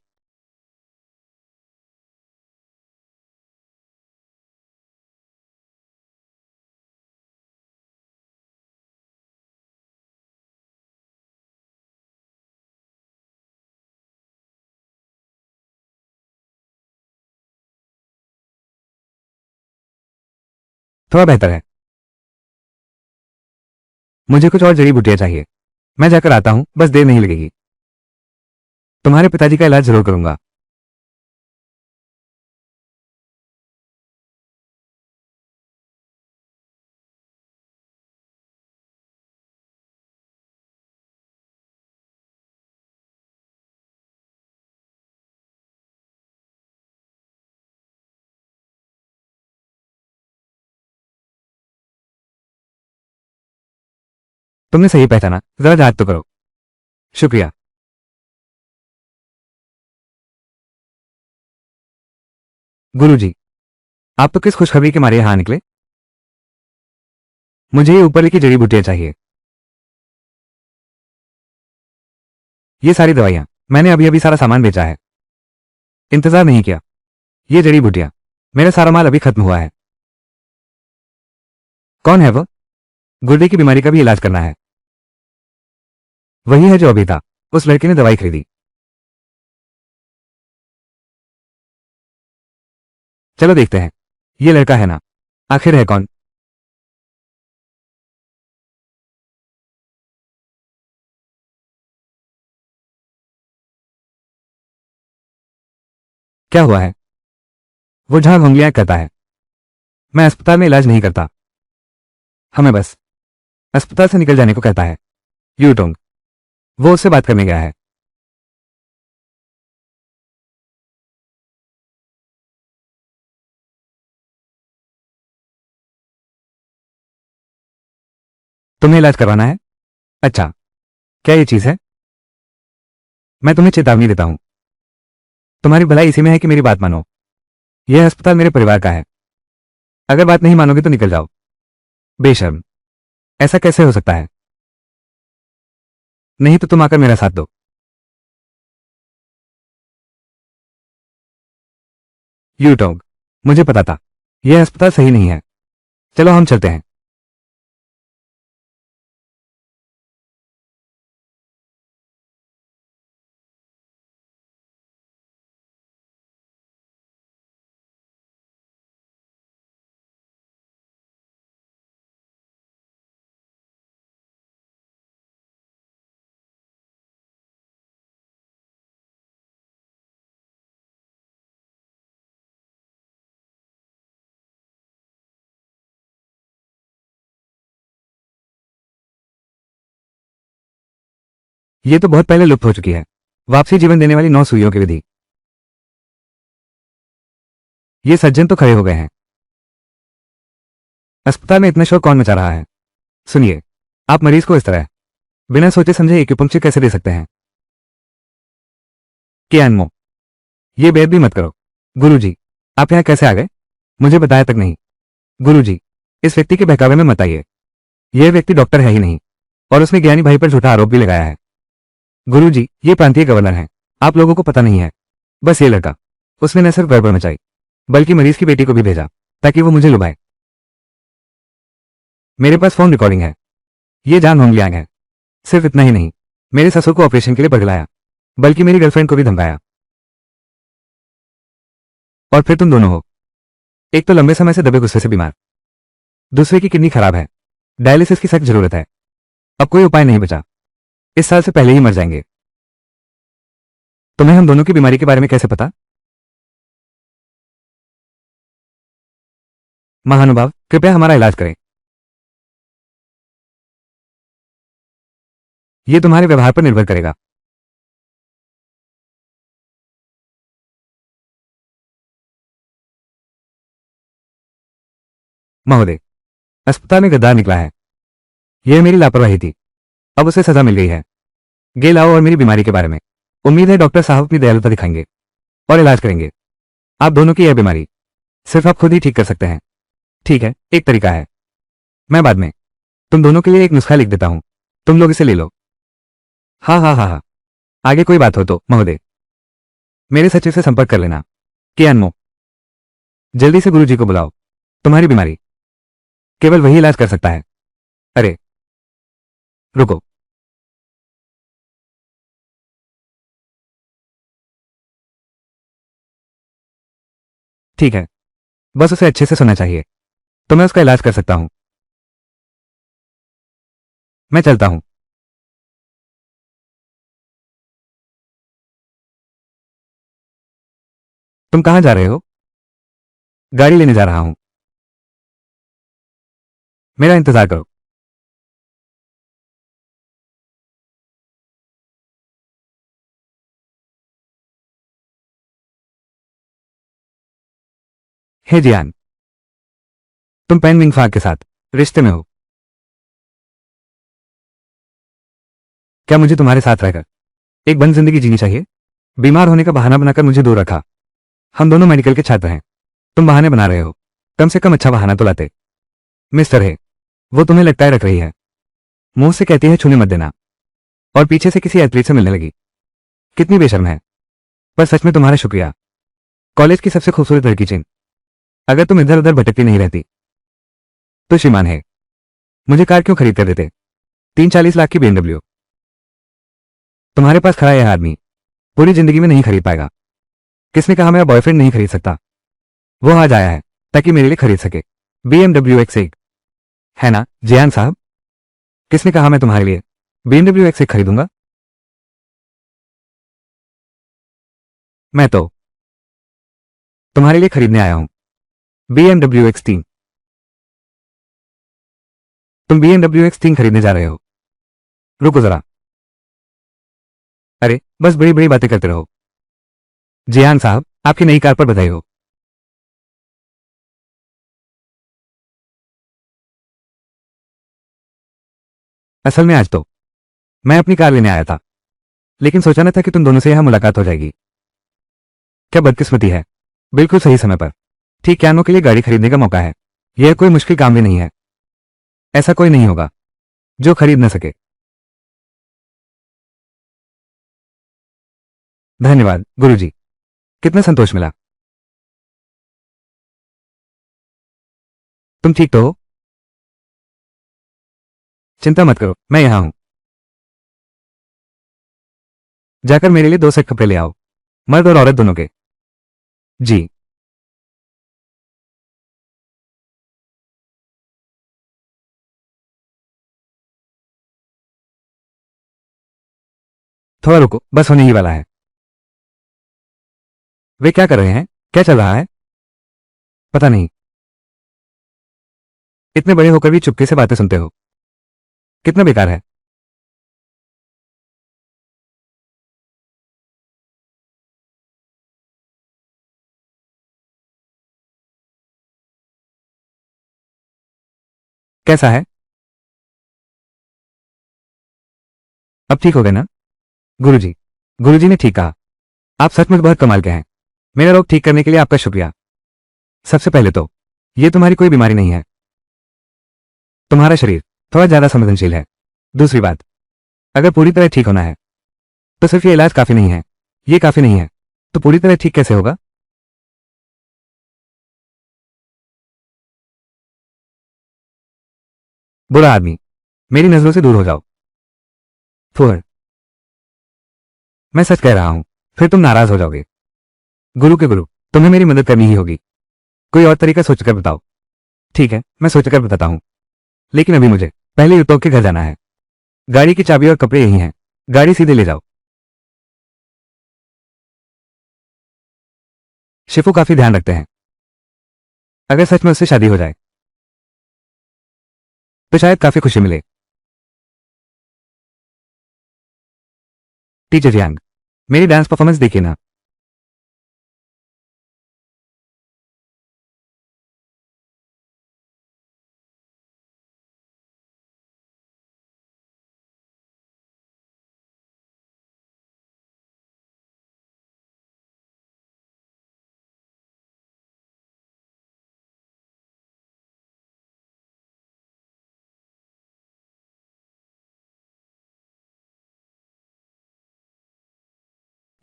थोड़ा बेहतर है। मुझे कुछ और जड़ी बूटियां चाहिए। मैं जाकर आता हूं, बस देर नहीं लगेगी। तुम्हारे पिताजी का इलाज जरूर करूंगा। तुमने सही पहचाना, जरा याद तो करो। शुक्रिया। गुरुजी, आप तो किस खुशखबरी के मारे यहां निकले? मुझे ये ऊपर की जड़ी बूटियां चाहिए। ये सारी दवाइयां मैंने अभी अभी सारा सामान बेचा है, इंतजार नहीं किया। ये जड़ी बूटियां, मेरा सारा माल अभी खत्म हुआ है। कौन है वो? गुर्दे की बीमारी का भी इलाज करना है। वही है जो अभी था। उस लड़के ने दवाई खरीदी। चलो देखते हैं, ये लड़का है ना, आखिर है कौन? क्या हुआ है? वो झाग उंगलियां करता है। मैं अस्पताल में इलाज नहीं करता, हमें बस अस्पताल से निकल जाने को कहता है। यूटोंग, वो उससे बात करने गया है। तुम्हें इलाज करवाना है? अच्छा, क्या ये चीज है? मैं तुम्हें चेतावनी देता हूं, तुम्हारी भलाई इसी में है कि मेरी बात मानो। यह अस्पताल मेरे परिवार का है, अगर बात नहीं मानोगे तो निकल जाओ। बेशर्म, ऐसा कैसे हो सकता है? नहीं तो तुम आकर मेरा साथ दो। यूटोंग, मुझे पता था, यह अस्पताल सही नहीं है। चलो हम चलते हैं। ये तो बहुत पहले लुप्त हो चुकी है, वापसी जीवन देने वाली 9 सुइयों की विधि। ये सज्जन तो खड़े हो गए हैं। अस्पताल में इतना शोर कौन मचा रहा है? सुनिए, आप मरीज को इस तरह बिना सोचे समझे एक्यूपंक्चर कैसे दे सकते हैं? कियानमो, ये बेद भी मत करो। गुरुजी, आप यहाँ कैसे आ गए? मुझे बताया तक नहीं। गुरुजी, इस व्यक्ति के बहकावे में मत आइए। यह व्यक्ति डॉक्टर है ही नहीं, और उसने ज्ञानी भाई पर झूठा आरोप भी लगाया है। गुरुजी, ये प्रांतीय गवर्नर है, आप लोगों को पता नहीं है। बस ये लड़का, उसने न सिर्फ गड़बड़ मचाई, बल्कि मरीज की बेटी को भी भेजा ताकि वो मुझे लुभाए। मेरे पास फोन रिकॉर्डिंग है, ये जान होंगलियांग है। सिर्फ इतना ही नहीं, मेरे ससुर को ऑपरेशन के लिए बगलाया, बल्कि मेरी गर्लफ्रेंड को भी धमकाया। और फिर तुम दोनों हो, एक तो लंबे समय से दबे गुस्से से बीमार, दूसरे की किडनी खराब है, डायलिसिस की सख्त जरूरत है। अब कोई उपाय नहीं बचा, इस साल से पहले ही मर जाएंगे। तुम्हें हम दोनों की बीमारी के बारे में कैसे पता? महानुभाव, कृपया हमारा इलाज करें। यह तुम्हारे व्यवहार पर निर्भर करेगा। महोदय, अस्पताल में गद्दार निकला है। यह मेरी लापरवाही थी, अब उसे सजा मिल गई है। गे लाओ और मेरी बीमारी के बारे में। उम्मीद है डॉक्टर साहब अपनी दयालुता दिखाएंगे और इलाज करेंगे। आप दोनों की यह बीमारी सिर्फ आप खुद ही ठीक कर सकते हैं। ठीक है, एक तरीका है, मैं बाद में तुम दोनों के लिए एक नुस्खा लिख देता हूं, तुम लोग इसे ले लो। हाँ हाँ हाँ हाँ, आगे कोई बात हो तो महोदय मेरे सचिव से संपर्क कर लेना। के अनमो, जल्दी से गुरुजी को बुलाओ, तुम्हारी बीमारी केवल वही इलाज कर सकता है। अरे रुको, ठीक है, बस उसे अच्छे से सुनना चाहिए, तो मैं उसका इलाज कर सकता हूं। मैं चलता हूं। तुम कहां जा रहे हो? गाड़ी लेने जा रहा हूं, मेरा इंतजार करो। हे जियान, तुम पेन विंगफाग के साथ रिश्ते में हो। क्या मुझे तुम्हारे साथ रहकर एक बंद जिंदगी जीनी चाहिए? बीमार होने का बहाना बनाकर मुझे दूर रखा। हम दोनों मेडिकल के छात्र हैं, तुम बहाने बना रहे हो, कम से कम अच्छा बहाना तो लाते। मिस्टर है, वो तुम्हें लटकाए रख रही है, मुंह से कहती है छूने मत देना, और पीछे से किसी एथलीट से मिलने लगी। कितनी बेशर्म है। पर सच में तुम्हारा शुक्रिया, कॉलेज की सबसे खूबसूरत लड़की चिन। अगर तुम इधर उधर भटकती नहीं रहती तो श्रीमान है, मुझे कार क्यों खरीद कर देते? 30-40 लाख की BMW तुम्हारे पास खड़ा यह आदमी पूरी जिंदगी में नहीं खरीद पाएगा। किसने कहा मैं बॉयफ्रेंड नहीं खरीद सकता? वो आज आया है ताकि मेरे लिए खरीद सके BMW X1। है ना जियान साहब? किसने कहा मैं तुम्हारे लिए BMW X1 खरीदूंगा? मैं तो तुम्हारे लिए खरीदने आया हूं BMW X3। तुम BMW X3 खरीदने जा रहे हो? रुको जरा। अरे बस बड़ी बड़ी बातें करते रहो। जियान साहब, आपकी नई कार पर बधाई हो। असल में आज तो मैं अपनी कार लेने आया था, लेकिन सोचा न था कि तुम दोनों से यहां मुलाकात हो जाएगी। क्या बदकिस्मती है। बिल्कुल सही समय पर ठीक क्यानो के लिए गाड़ी खरीदने का मौका है। यह कोई मुश्किल काम भी नहीं है। ऐसा कोई नहीं होगा जो खरीद न सके। धन्यवाद गुरुजी, कितना संतोष मिला। तुम ठीक तो हो? चिंता मत करो, मैं यहां हूं। जाकर मेरे लिए 2 सेट कपड़े ले आओ, मर्द और औरत दोनों के। जी। थोड़ा रुको, बस होने ही वाला है। वे क्या कर रहे हैं? क्या चल रहा है? पता नहीं। इतने बड़े होकर भी चुपके से बातें सुनते हो, कितना बेकार है। कैसा है? अब ठीक हो गए ना? गुरुजी, गुरुजी ने ठीक कहा। आप सचमुच बहुत कमाल के हैं। मेरा रोग ठीक करने के लिए आपका शुक्रिया। सबसे पहले तो ये तुम्हारी कोई बीमारी नहीं है। तुम्हारा शरीर थोड़ा ज्यादा संवेदनशील है। दूसरी बात, अगर पूरी तरह ठीक होना है तो सिर्फ ये इलाज काफी नहीं है। ये काफी नहीं है तो पूरी तरह ठीक कैसे होगा? बुरा आदमी, मेरी नजरों से दूर हो जाओ। फुहर, मैं सच कह रहा हूं, फिर तुम नाराज हो जाओगे। गुरु के गुरु, तुम्हें मेरी मदद करनी ही होगी। कोई और तरीका सोचकर बताओ। ठीक है, मैं सोचकर बताता हूं, लेकिन अभी मुझे पहले युतोक के घर जाना है। गाड़ी की चाबी और कपड़े यही हैं। गाड़ी सीधे ले जाओ। शिफू काफी ध्यान रखते हैं। अगर सच में उससे शादी हो जाए तो शायद काफी खुशी मिले। टीचर यांग, मेरी डांस परफॉर्मेंस देखिए ना।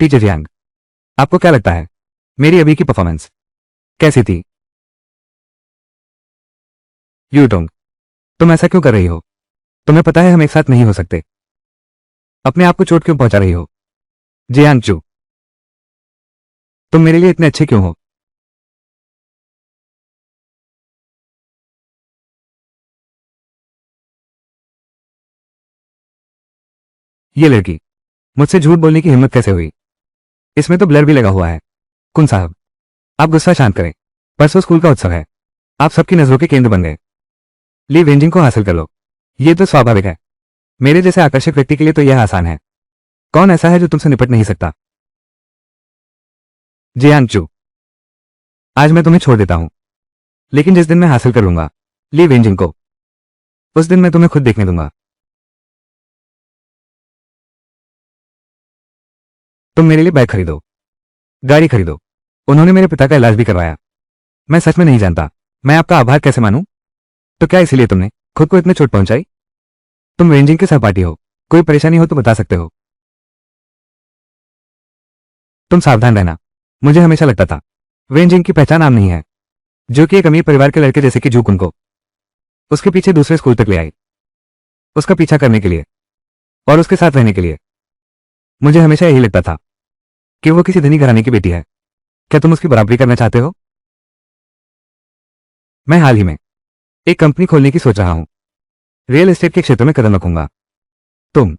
टीचर यांग, आपको क्या लगता है मेरी अभी की परफॉर्मेंस कैसी थी? यूटोंग, तुम ऐसा क्यों कर रही हो? तुम्हें पता है हम एक साथ नहीं हो सकते। अपने आप को चोट क्यों पहुंचा रही हो? जियांग चू, तुम मेरे लिए इतने अच्छे क्यों हो? ये लड़की मुझसे झूठ बोलने की हिम्मत कैसे हुई? इसमें तो ब्लर भी लगा हुआ है। कुन साहब, आप गुस्सा शांत करें। परसों स्कूल का उत्सव है। आप सबकी नजरों के केंद्र बन गए। ली वेंजिंग को हासिल कर लो। ये तो स्वाभाविक है। मेरे जैसे आकर्षक व्यक्ति के लिए तो यह आसान है। कौन ऐसा है जो तुमसे निपट नहीं सकता? जियांग चू, आज मैं तुम्हें छोड़ देता हूं, लेकिन जिस दिन मैं हासिल कर लूंगा ली वेंजिंग को, उस दिन मैं तुम्हें खुद देखने दूंगा। तुम मेरे लिए बाइक खरीदो, गाड़ी खरीदो। उन्होंने मेरे पिता का इलाज भी करवाया। मैं सच में नहीं जानता मैं आपका आभार कैसे मानूं। तो क्या इसीलिए तुमने खुद को इतने चोट पहुंचाई? तुम वेंजिंग के सहपाठी हो, कोई परेशानी हो तो बता सकते हो। तुम सावधान रहना। मुझे हमेशा लगता था वेंजिंग की पहचान आम नहीं है, जो कि एक अमीर परिवार के लड़के जैसे कि जूकुन को उसके पीछे दूसरे स्कूल तक ले आई, उसका पीछा करने के लिए और उसके साथ रहने के लिए। मुझे हमेशा यही लगता था कि वो किसी धनी घराने की बेटी है। क्या तुम उसकी बराबरी करना चाहते हो? मैं हाल ही में एक कंपनी खोलने की सोच रहा हूं। रियल एस्टेट के क्षेत्र में कदम रखूंगा। तुम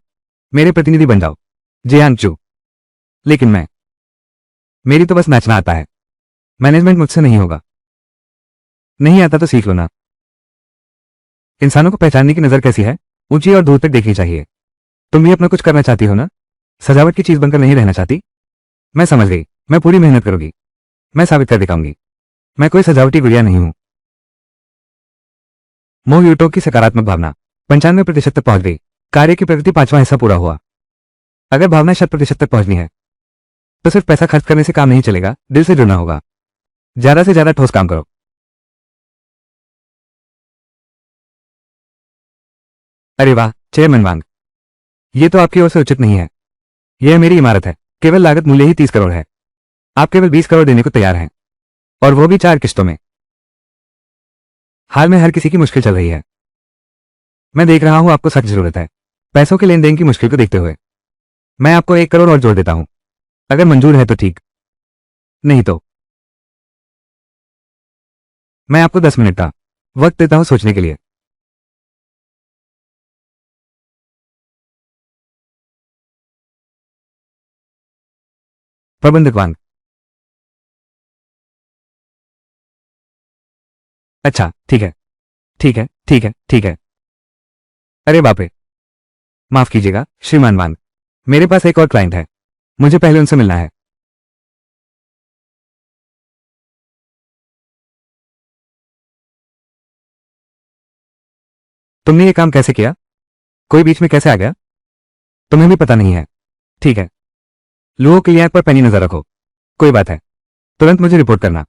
मेरे प्रतिनिधि बन जाओ, जियांग चू। लेकिन मेरी तो बस नाचना आता है। मैनेजमेंट मुझसे नहीं होगा। नहीं आता तो सीख लो ना। इंसानों को पहचानने की नजर कैसी है? ऊंची और दूर तक देखनी चाहिए। तुम भी अपना कुछ करना चाहती हो ना? सजावट की चीज बनकर नहीं रहना चाहती? मैं समझ गई। मैं पूरी मेहनत करूंगी। मैं साबित कर दिखाऊंगी। मैं कोई सजावटी गुड़िया नहीं हूं। मोह यूटो की सकारात्मक भावना 95% तक पहुंच गई। कार्य की प्रगति 5वां हिस्सा पूरा हुआ। अगर भावना 100% तक पहुंचनी है तो सिर्फ पैसा खर्च करने से काम नहीं चलेगा, दिल से जुड़ना होगा। ज्यादा से ज्यादा ठोस काम करो। अरे वाह चेयरमैन वांग, ये तो आपकी ओर से उचित नहीं है। यह मेरी इमारत है। केवल लागत मूल्य ही 30 करोड़ है। आप केवल 20 करोड़ देने को तैयार हैं, और वो भी 4 किस्तों में। हाल में हर किसी की मुश्किल चल रही है। मैं देख रहा हूं आपको सख्त जरूरत है, पैसों के लेन देन की मुश्किल को देखते हुए। मैं आपको 1 करोड़ और जोड़ देता हूं। अगर मंजूर है तो ठीक, नहीं तो मैं आपको 10 मिनट का वक्त देता हूं सोचने के लिए। प्रबंधक वांग, अच्छा ठीक है, ठीक है, ठीक है, ठीक है। अरे बाप रे, माफ कीजिएगा श्रीमान वांग, मेरे पास एक और क्लाइंट है। मुझे पहले उनसे मिलना है। तुमने ये काम कैसे किया? कोई बीच में कैसे आ गया? तुम्हें भी पता नहीं है। ठीक है, लोगों की आंख पर पैनी नजर रखो। कोई बात है, तुरंत मुझे रिपोर्ट करना।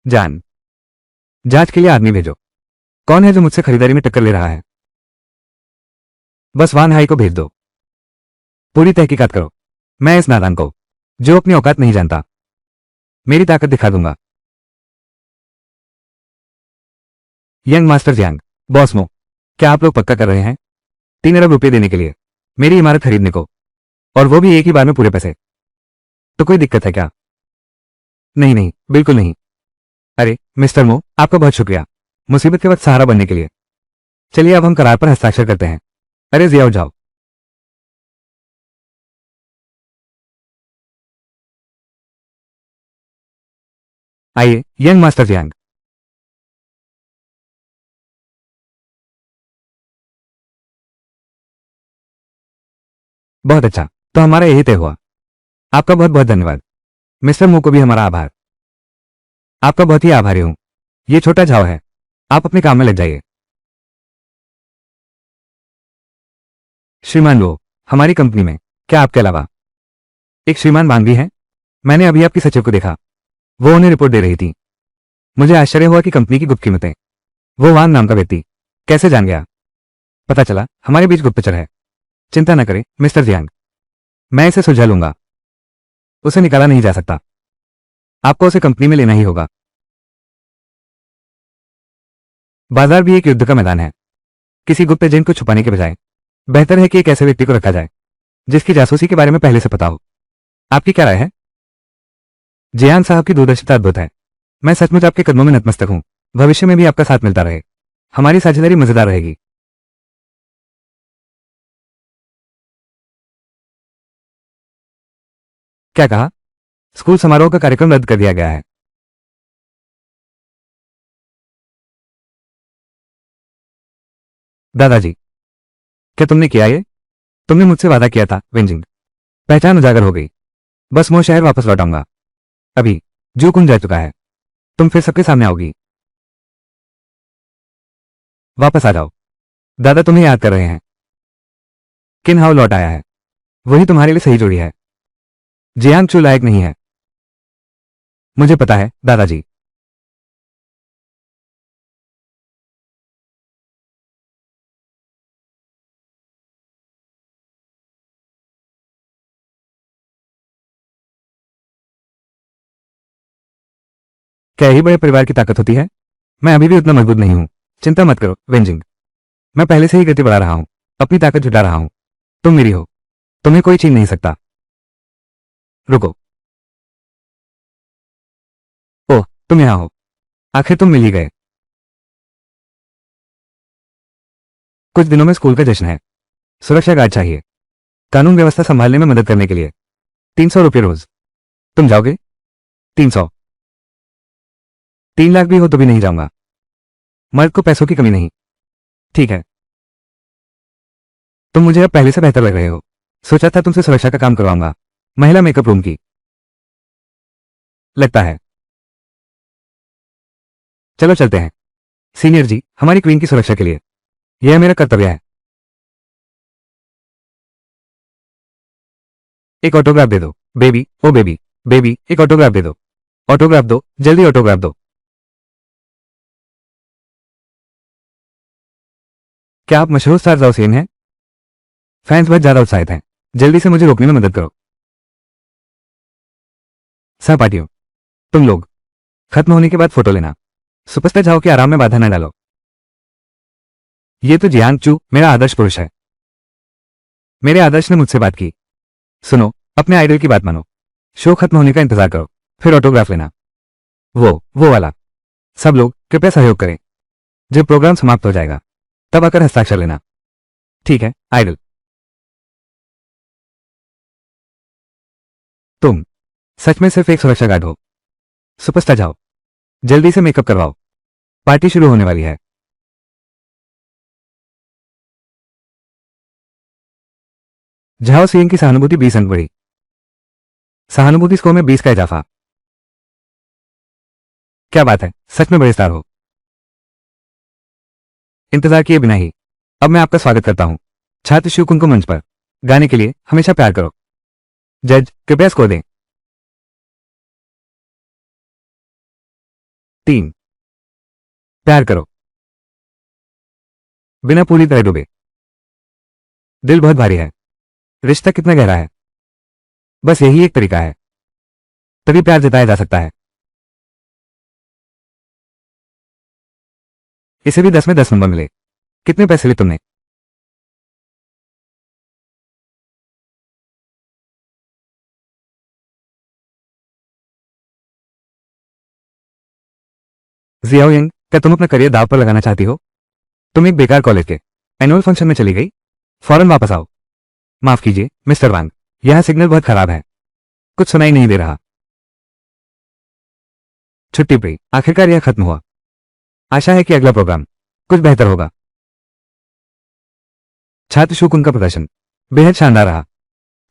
जान, जांच के लिए आदमी भेजो। कौन है जो मुझसे खरीदारी में टक्कर ले रहा है? बस वान हाई को भेज दो। पूरी तहकीकात करो। मैं इस नादान को, जो अपनी औकात नहीं जानता, मेरी ताकत दिखा दूंगा। यंग मास्टर जियांग, बॉस मो, क्या आप लोग पक्का कर रहे हैं 3 अरब रुपए देने के लिए मेरी इमारत खरीदने को, और वो भी एक ही बार में पूरे पैसे? तो कोई दिक्कत है क्या? नहीं नहीं, बिल्कुल नहीं। अरे मिस्टर मो, आपका बहुत शुक्रिया मुसीबत के वक्त सहारा बनने के लिए। चलिए अब हम करार पर हस्ताक्षर करते हैं। अरे जियाओ जाओ। आइए यंग मास्टर जियांग। बहुत अच्छा, तो हमारा यही तय हुआ। आपका बहुत बहुत धन्यवाद। मिस्टर मो को भी हमारा आभार। आपका बहुत ही आभारी हूं। ये छोटा झाव है, आप अपने काम में लग जाइए। श्रीमान वो, हमारी कंपनी में क्या आपके अलावा एक श्रीमान वांग भी हैं? मैंने अभी आपकी सचिव को देखा, वो उन्हें रिपोर्ट दे रही थी। मुझे आश्चर्य हुआ कि कंपनी की गुप्त कीमतें वो वांग नाम का व्यक्ति कैसे जान गया। पता चला हमारे बीच गुप्तचर है। चिंता न करें मिस्टर जियांग, मैं इसे सुलझा लूंगा। उसे निकाला नहीं जा सकता। आपको उसे कंपनी में लेना ही होगा। बाजार भी एक युद्ध का मैदान है। किसी गुप्त एजेंट को छुपाने के बजाय बेहतर है कि एक ऐसे व्यक्ति को रखा जाए जिसकी जासूसी के बारे में पहले से पता हो। आपकी क्या राय है? जियांग साहब की दूरदर्शिता अद्भुत है। मैं सचमुच आपके कदमों में नतमस्तक हूं। भविष्य में भी आपका साथ मिलता रहे। हमारी साझेदारी मजेदार रहेगी। क्या कहा? स्कूल समारोह का कार्यक्रम रद्द कर दिया गया है। दादाजी, क्या तुमने किया ये? तुमने मुझसे वादा किया था वेंजिंग। पहचान उजागर हो गई। बस मैं शहर वापस लौट आऊंगा। अभी जो कुंज जा चुका है, तुम फिर सबके सामने आओगी। वापस आ जाओ। दादा तुम्हें याद कर रहे हैं। किन हाउ लौट आया है। वही तुम्हारे लिए सही जोड़ी है। जियांग चू लायक नहीं है। मुझे पता है दादाजी। क्या यही बड़े परिवार की ताकत होती है? मैं अभी भी उतना मजबूत नहीं हूं। चिंता मत करो वेंजिंग, मैं पहले से ही गति बढ़ा रहा हूं, अपनी ताकत जुटा रहा हूं। तुम मेरी हो, तुम्हें कोई छीन नहीं सकता। रुको। तुम यहाँ हो, आखिर तुम मिल ही गए। कुछ दिनों में स्कूल का जश्न है, सुरक्षा गार्ड चाहिए, कानून व्यवस्था संभालने में मदद करने के लिए। 300 रुपये रोज। तुम जाओगे? 300? 3 लाख भी हो तो भी नहीं जाऊंगा। मर्द को पैसों की कमी नहीं। ठीक है, तुम मुझे अब पहले से बेहतर लग रहे हो। सोचा था तुमसे सुरक्षा का काम करवाऊंगा, महिला मेकअप रूम की। लगता है। चलो चलते हैं। सीनियर जी, हमारी क्वीन की सुरक्षा के लिए यह मेरा कर्तव्य है। एक ऑटोग्राफ दे दो बेबी। ओ बेबी, बेबी एक ऑटोग्राफ दे दो। ऑटोग्राफ दो, जल्दी ऑटोग्राफ दो। क्या आप मशहूर स्टार हुसैन हैं? फैंस बहुत ज्यादा उत्साहित हैं, जल्दी से मुझे रोकने में मदद करो। सहपाठियों, तुम लोग खत्म होने के बाद फोटो लेना। सुपरस्टार झाओ के आराम में बाधा न डालो। ये तो जियांग चू मेरा आदर्श पुरुष है। मेरे आदर्श ने मुझसे बात की। सुनो, अपने आइडल की बात मानो। शो खत्म होने का इंतजार करो, फिर ऑटोग्राफ लेना। वो वाला। सब लोग कृपया सहयोग करें। जब प्रोग्राम समाप्त हो जाएगा तब आकर हस्ताक्षर लेना। ठीक है आइडल। तुम सच में सिर्फ एक सुरक्षा गार्ड हो। सुपरस्टार जाओ, जल्दी से मेकअप करवाओ, पार्टी शुरू होने वाली है। झाओ सिंह की सहानुभूति 20 अंक बढ़ी। सहानुभूति स्कोर में 20 का इजाफा। क्या बात है, सच में बड़े स्टार हो। इंतजार किए बिना ही अब मैं आपका स्वागत करता हूं। छात्र शिवकुंग को मंच पर गाने के लिए हमेशा प्यार करो। जज कृपया स्कोर दें। 3। प्यार करो बिना पूरी तरह डूबे। दिल बहुत भारी है, रिश्ता कितना गहरा है। बस यही एक तरीका है, तभी प्यार जताया जा सकता है। इसे भी 10 में 10 नंबर मिले। कितने पैसे लिए तुमने? जियाओयंग, क्या तुम अपना करियर दाव पर लगाना चाहती हो? तुम एक बेकार कॉलेज के एनुअल फंक्शन में चली गई। फौरन वापस आओ। माफ कीजिए मिस्टर वांग, यहां सिग्नल बहुत खराब है, कुछ सुनाई नहीं दे रहा। छुट्टी पड़ी, आखिरकार यह खत्म हुआ। आशा है कि अगला प्रोग्राम कुछ बेहतर होगा। छात्र शोकुन का प्रदर्शन बेहद शानदार रहा।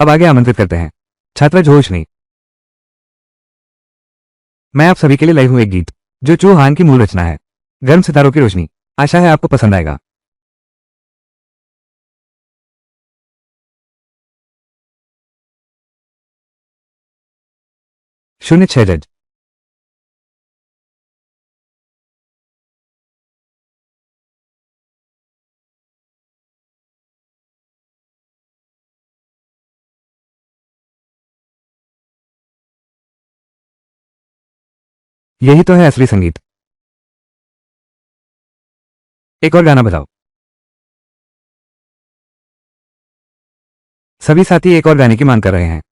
अब आगे आमंत्रित करते हैं छात्रा जोशनी। मैं आप सभी के लिए लाई हूं एक गीत जो चू हान की मूल रचना है, गर्म सितारों की रोशनी। आशा है आपको पसंद आएगा। 06 जज। यही तो है असली संगीत। एक और गाना बजाओ। सभी साथी एक और गाने की मांग कर रहे हैं।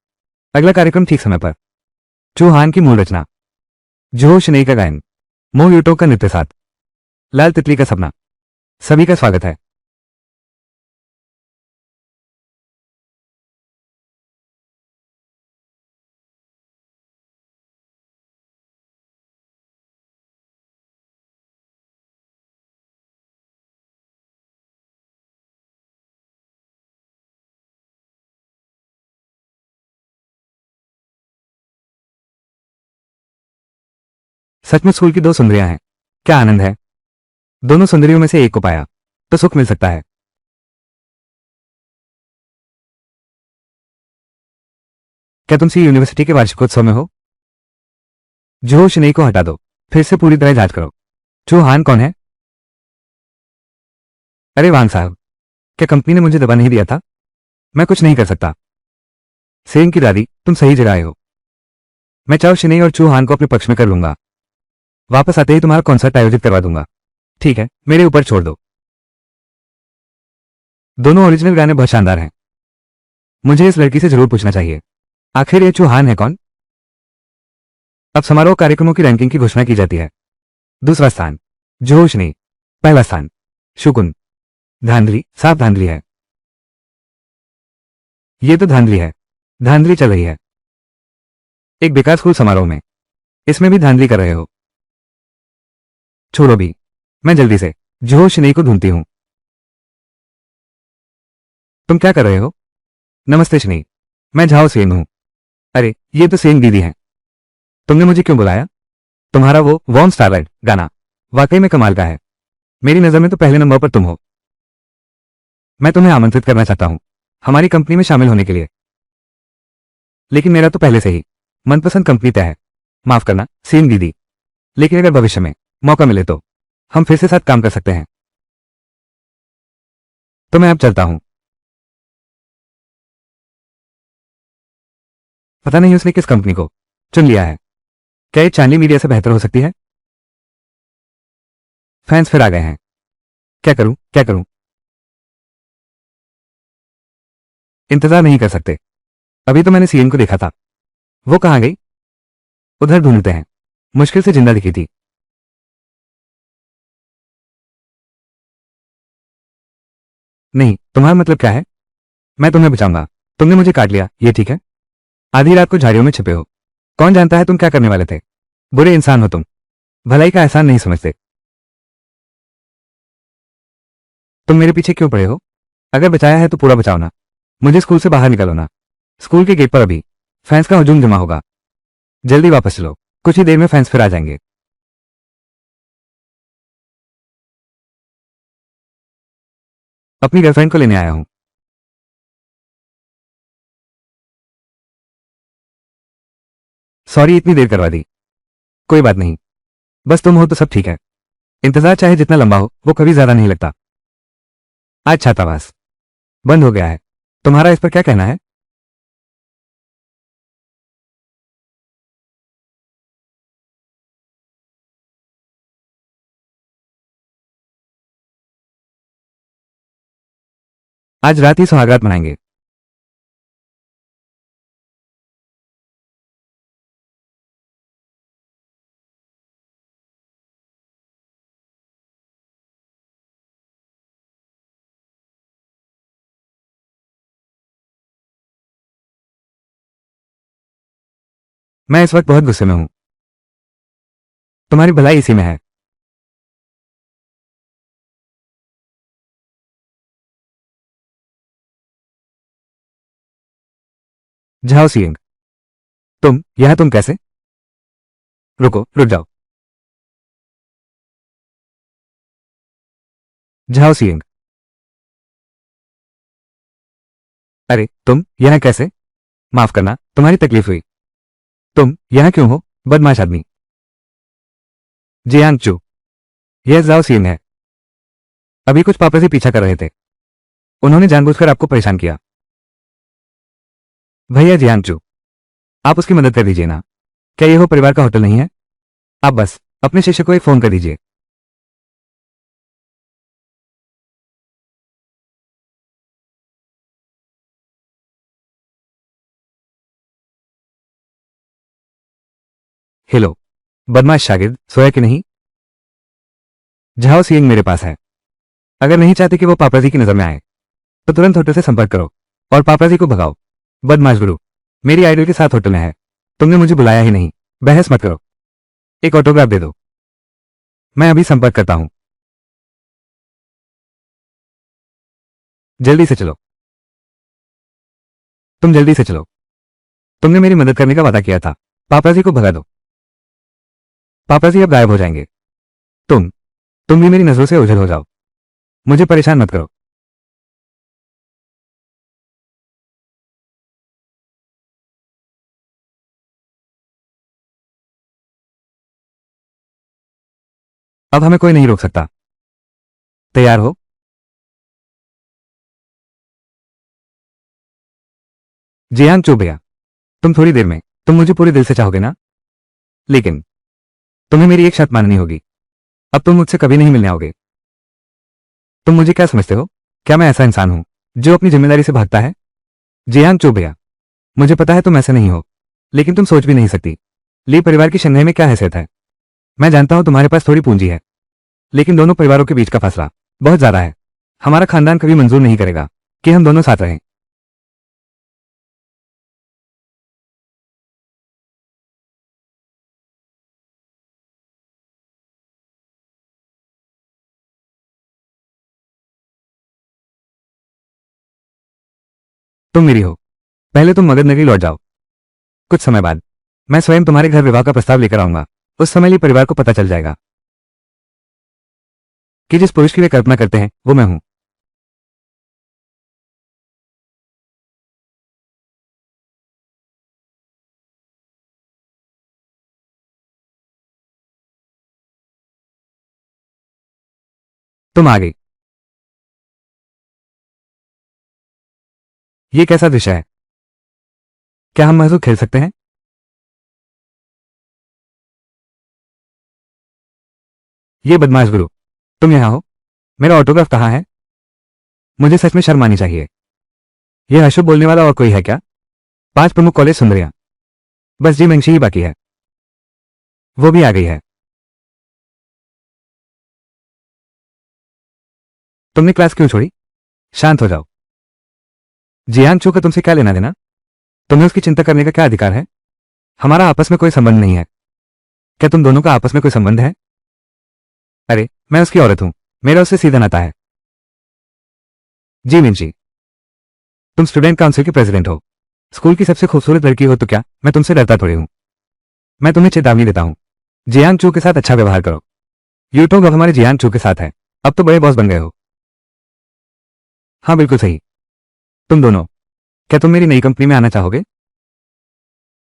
अगला कार्यक्रम ठीक समय पर। चौहान की मूल रचना, जोहो शनई का गायन, मोह यूटो का नृत्य साथ, लाल तितली का सपना। सभी का स्वागत है। सचमुच स्कूल की दो सुंदरियां हैं, क्या आनंद है। दोनों सुंदरियों में से एक को पाया तो सुख मिल सकता है। क्या तुम सी यूनिवर्सिटी के वार्षिकोत्सव में हो? जोहो शनई को हटा दो, फिर से पूरी तरह जांच करो। चौहान कौन है? अरे वांग साहब, क्या कंपनी ने मुझे दबा नहीं दिया था? मैं कुछ नहीं कर सकता। सेन की दादी, तुम सही जगह आए हो। मैं चाओ शिनई और चौहान को अपने पक्ष में कर लूंगा। वापस आते ही तुम्हारा कॉन्सर्ट आयोजित करवा दूंगा। ठीक है, मेरे ऊपर छोड़ दो। दोनों ओरिजिनल गाने बहुत शानदार हैं। मुझे इस लड़की से जरूर पूछना चाहिए, आखिर ये चौहान है कौन? अब समारोह कार्यक्रमों की रैंकिंग की घोषणा की जाती है। दूसरा स्थान जोशनी, पहला स्थान शुकुन। धांधली, साफ धांधली है। ये तो धांधली है, धांधली चल रही है। एक बेकार स्कूल समारोह में, इसमें भी धांधली कर रहे हो। छोड़ो भी, मैं जल्दी से जोशनी को ढूंढती हूं। तुम क्या कर रहे हो? नमस्ते शनी, मैं झाओ सेन हूं। अरे ये तो सेन दीदी हैं। तुमने मुझे क्यों बुलाया? तुम्हारा वो वॉर्म स्टारलाइट गाना वाकई में कमाल का है। मेरी नजर में तो पहले नंबर पर तुम हो। मैं तुम्हें आमंत्रित करना चाहता हूं हमारी कंपनी में शामिल होने के लिए, लेकिन मेरा तो पहले से ही मनपसंद कंपनी तय है। माफ करना सेन दीदी, लेकिन अगर भविष्य में मौका मिले तो हम फिर से साथ काम कर सकते हैं। तो मैं अब चलता हूं। पता नहीं उसने किस कंपनी को चुन लिया है। क्या ये चांदनी मीडिया से बेहतर हो सकती है? फैंस फिर आ गए हैं। क्या करूं क्या करूं? इंतजार नहीं कर सकते। अभी तो मैंने सीएन को देखा था। वो कहां गई? उधर ढूंढते हैं। मुश्किल से जिंदा दिखी थी। नहीं, तुम्हारा मतलब क्या है? मैं तुम्हें बचाऊंगा। तुमने मुझे काट लिया, ये ठीक है? आधी रात को झाड़ियों में छिपे हो। कौन जानता है तुम क्या करने वाले थे? बुरे इंसान हो तुम, भलाई का एहसान नहीं समझते। तुम मेरे पीछे क्यों पड़े हो? अगर बचाया है तो पूरा बचाओ ना। मुझे स्कूल से बाहर निकालो ना। स्कूल के गेट पर अभी फैंस का हुजूम जमा होगा। जल्दी वापस चलो, कुछ ही देर में फैंस फिर आ जाएंगे। अपनी गर्लफ्रेंड को लेने आया हूं। सॉरी इतनी देर करवा दी। कोई बात नहीं, बस तुम हो तो सब ठीक है। इंतजार चाहे जितना लंबा हो वो कभी ज्यादा नहीं लगता। आज छात्रावास बंद हो गया है। तुम्हारा इस पर क्या कहना है? आज रात ही सुहागरात मनाएंगे। मैं इस वक्त बहुत गुस्से में हूं। तुम्हारी भलाई इसी में है। झाओ सिंह, तुम कैसे? रुको, रुक जाओ। झाओ सिंह, अरे तुम यहां कैसे? माफ करना, तुम्हारी तकलीफ हुई। तुम यहां क्यों हो, बदमाश आदमी? जियांग चू, यह जाओ सिंह है। अभी कुछ पापा पीछा कर रहे थे। उन्होंने जानबूझकर आपको परेशान किया। भैया जियांग चू, आप उसकी मदद कर दीजिए ना। क्या ये हो परिवार का होटल नहीं है? आप बस अपने शिष्य को एक फोन कर दीजिए। हेलो बदमाश शागिर्द, सोया कि नहीं? झाओ सिंह मेरे पास है। अगर नहीं चाहते कि वो पापाजी की नजर में आए तो तुरंत होटल से संपर्क करो और पापाजी को भगाओ। बदमाश गुरु मेरी आइडल के साथ होटल में है। तुमने मुझे बुलाया ही नहीं। बहस मत करो। एक ऑटोग्राफ दे दो। मैं अभी संपर्क करता हूं। जल्दी से चलो। तुम जल्दी से चलो। तुमने मेरी मदद करने का वादा किया था। पापाजी को भगा दो। पापाजी अब गायब हो जाएंगे। तुम तुम भी मेरी नजरों से ओझल हो जाओ। मुझे परेशान मत करो। अब हमें कोई नहीं रोक सकता। तैयार हो? जियांग चो भैया, तुम थोड़ी देर में तुम मुझे पूरे दिल से चाहोगे ना? लेकिन तुम्हें मेरी एक शर्त माननी होगी। अब तुम मुझसे कभी नहीं मिलने आओगे। तुम मुझे क्या समझते हो? क्या मैं ऐसा इंसान हूं जो अपनी जिम्मेदारी से भागता है? जियांग चो भैया, मुझे पता है तुम ऐसे नहीं हो, लेकिन तुम सोच भी नहीं सकती। ली परिवार की शंघाई में क्या हैसियत है? मैं जानता हूं तुम्हारे पास थोड़ी पूंजी है, लेकिन दोनों परिवारों के बीच का फासला बहुत ज्यादा है। हमारा खानदान कभी मंजूर नहीं करेगा कि हम दोनों साथ रहें। तुम मेरी हो। पहले तुम मगध नगरी लौट जाओ। कुछ समय बाद मैं स्वयं तुम्हारे घर विवाह का प्रस्ताव लेकर आऊंगा। उस समय ली परिवार को पता चल जाएगा कि जिस पुरुष की वे कल्पना करते हैं वो मैं हूं। तुम आ गई। ये कैसा दृश्य है? क्या हम महजूर खेल सकते हैं? ये बदमाश गुरु, तुम यहां हो? मेरा ऑटोग्राफ कहाँ है? मुझे सच में शर्म आनी चाहिए। यह अशुभ बोलने वाला और कोई है क्या? 5 प्रमुख कॉलेज सुंदरियां। बस जी मंशी ही बाकी है। वो भी आ गई है। तुमने क्लास क्यों छोड़ी? शांत हो जाओ। जियांग चू का तुमसे क्या लेना देना? तुम्हें उसकी चिंता करने का क्या अधिकार है? हमारा आपस में कोई संबंध नहीं है। क्या तुम दोनों का आपस में कोई संबंध है? अरे, मैं उसकी औरत हूं। मेरा उससे सीधा नाता है। जी मिंची, तुम स्टूडेंट काउंसिल के प्रेसिडेंट हो, स्कूल की सबसे खूबसूरत लड़की हो, तो क्या मैं तुमसे डरता थोड़ी हूं? मैं तुम्हें चेतावनी देता हूं, जियांग चू के साथ अच्छा व्यवहार करो। यूटोंग अब हमारे जियांग चू के साथ है। अब तो बड़े बॉस बन गए हो। हाँ बिल्कुल सही। तुम दोनों, क्या तुम मेरी नई कंपनी में आना चाहोगे?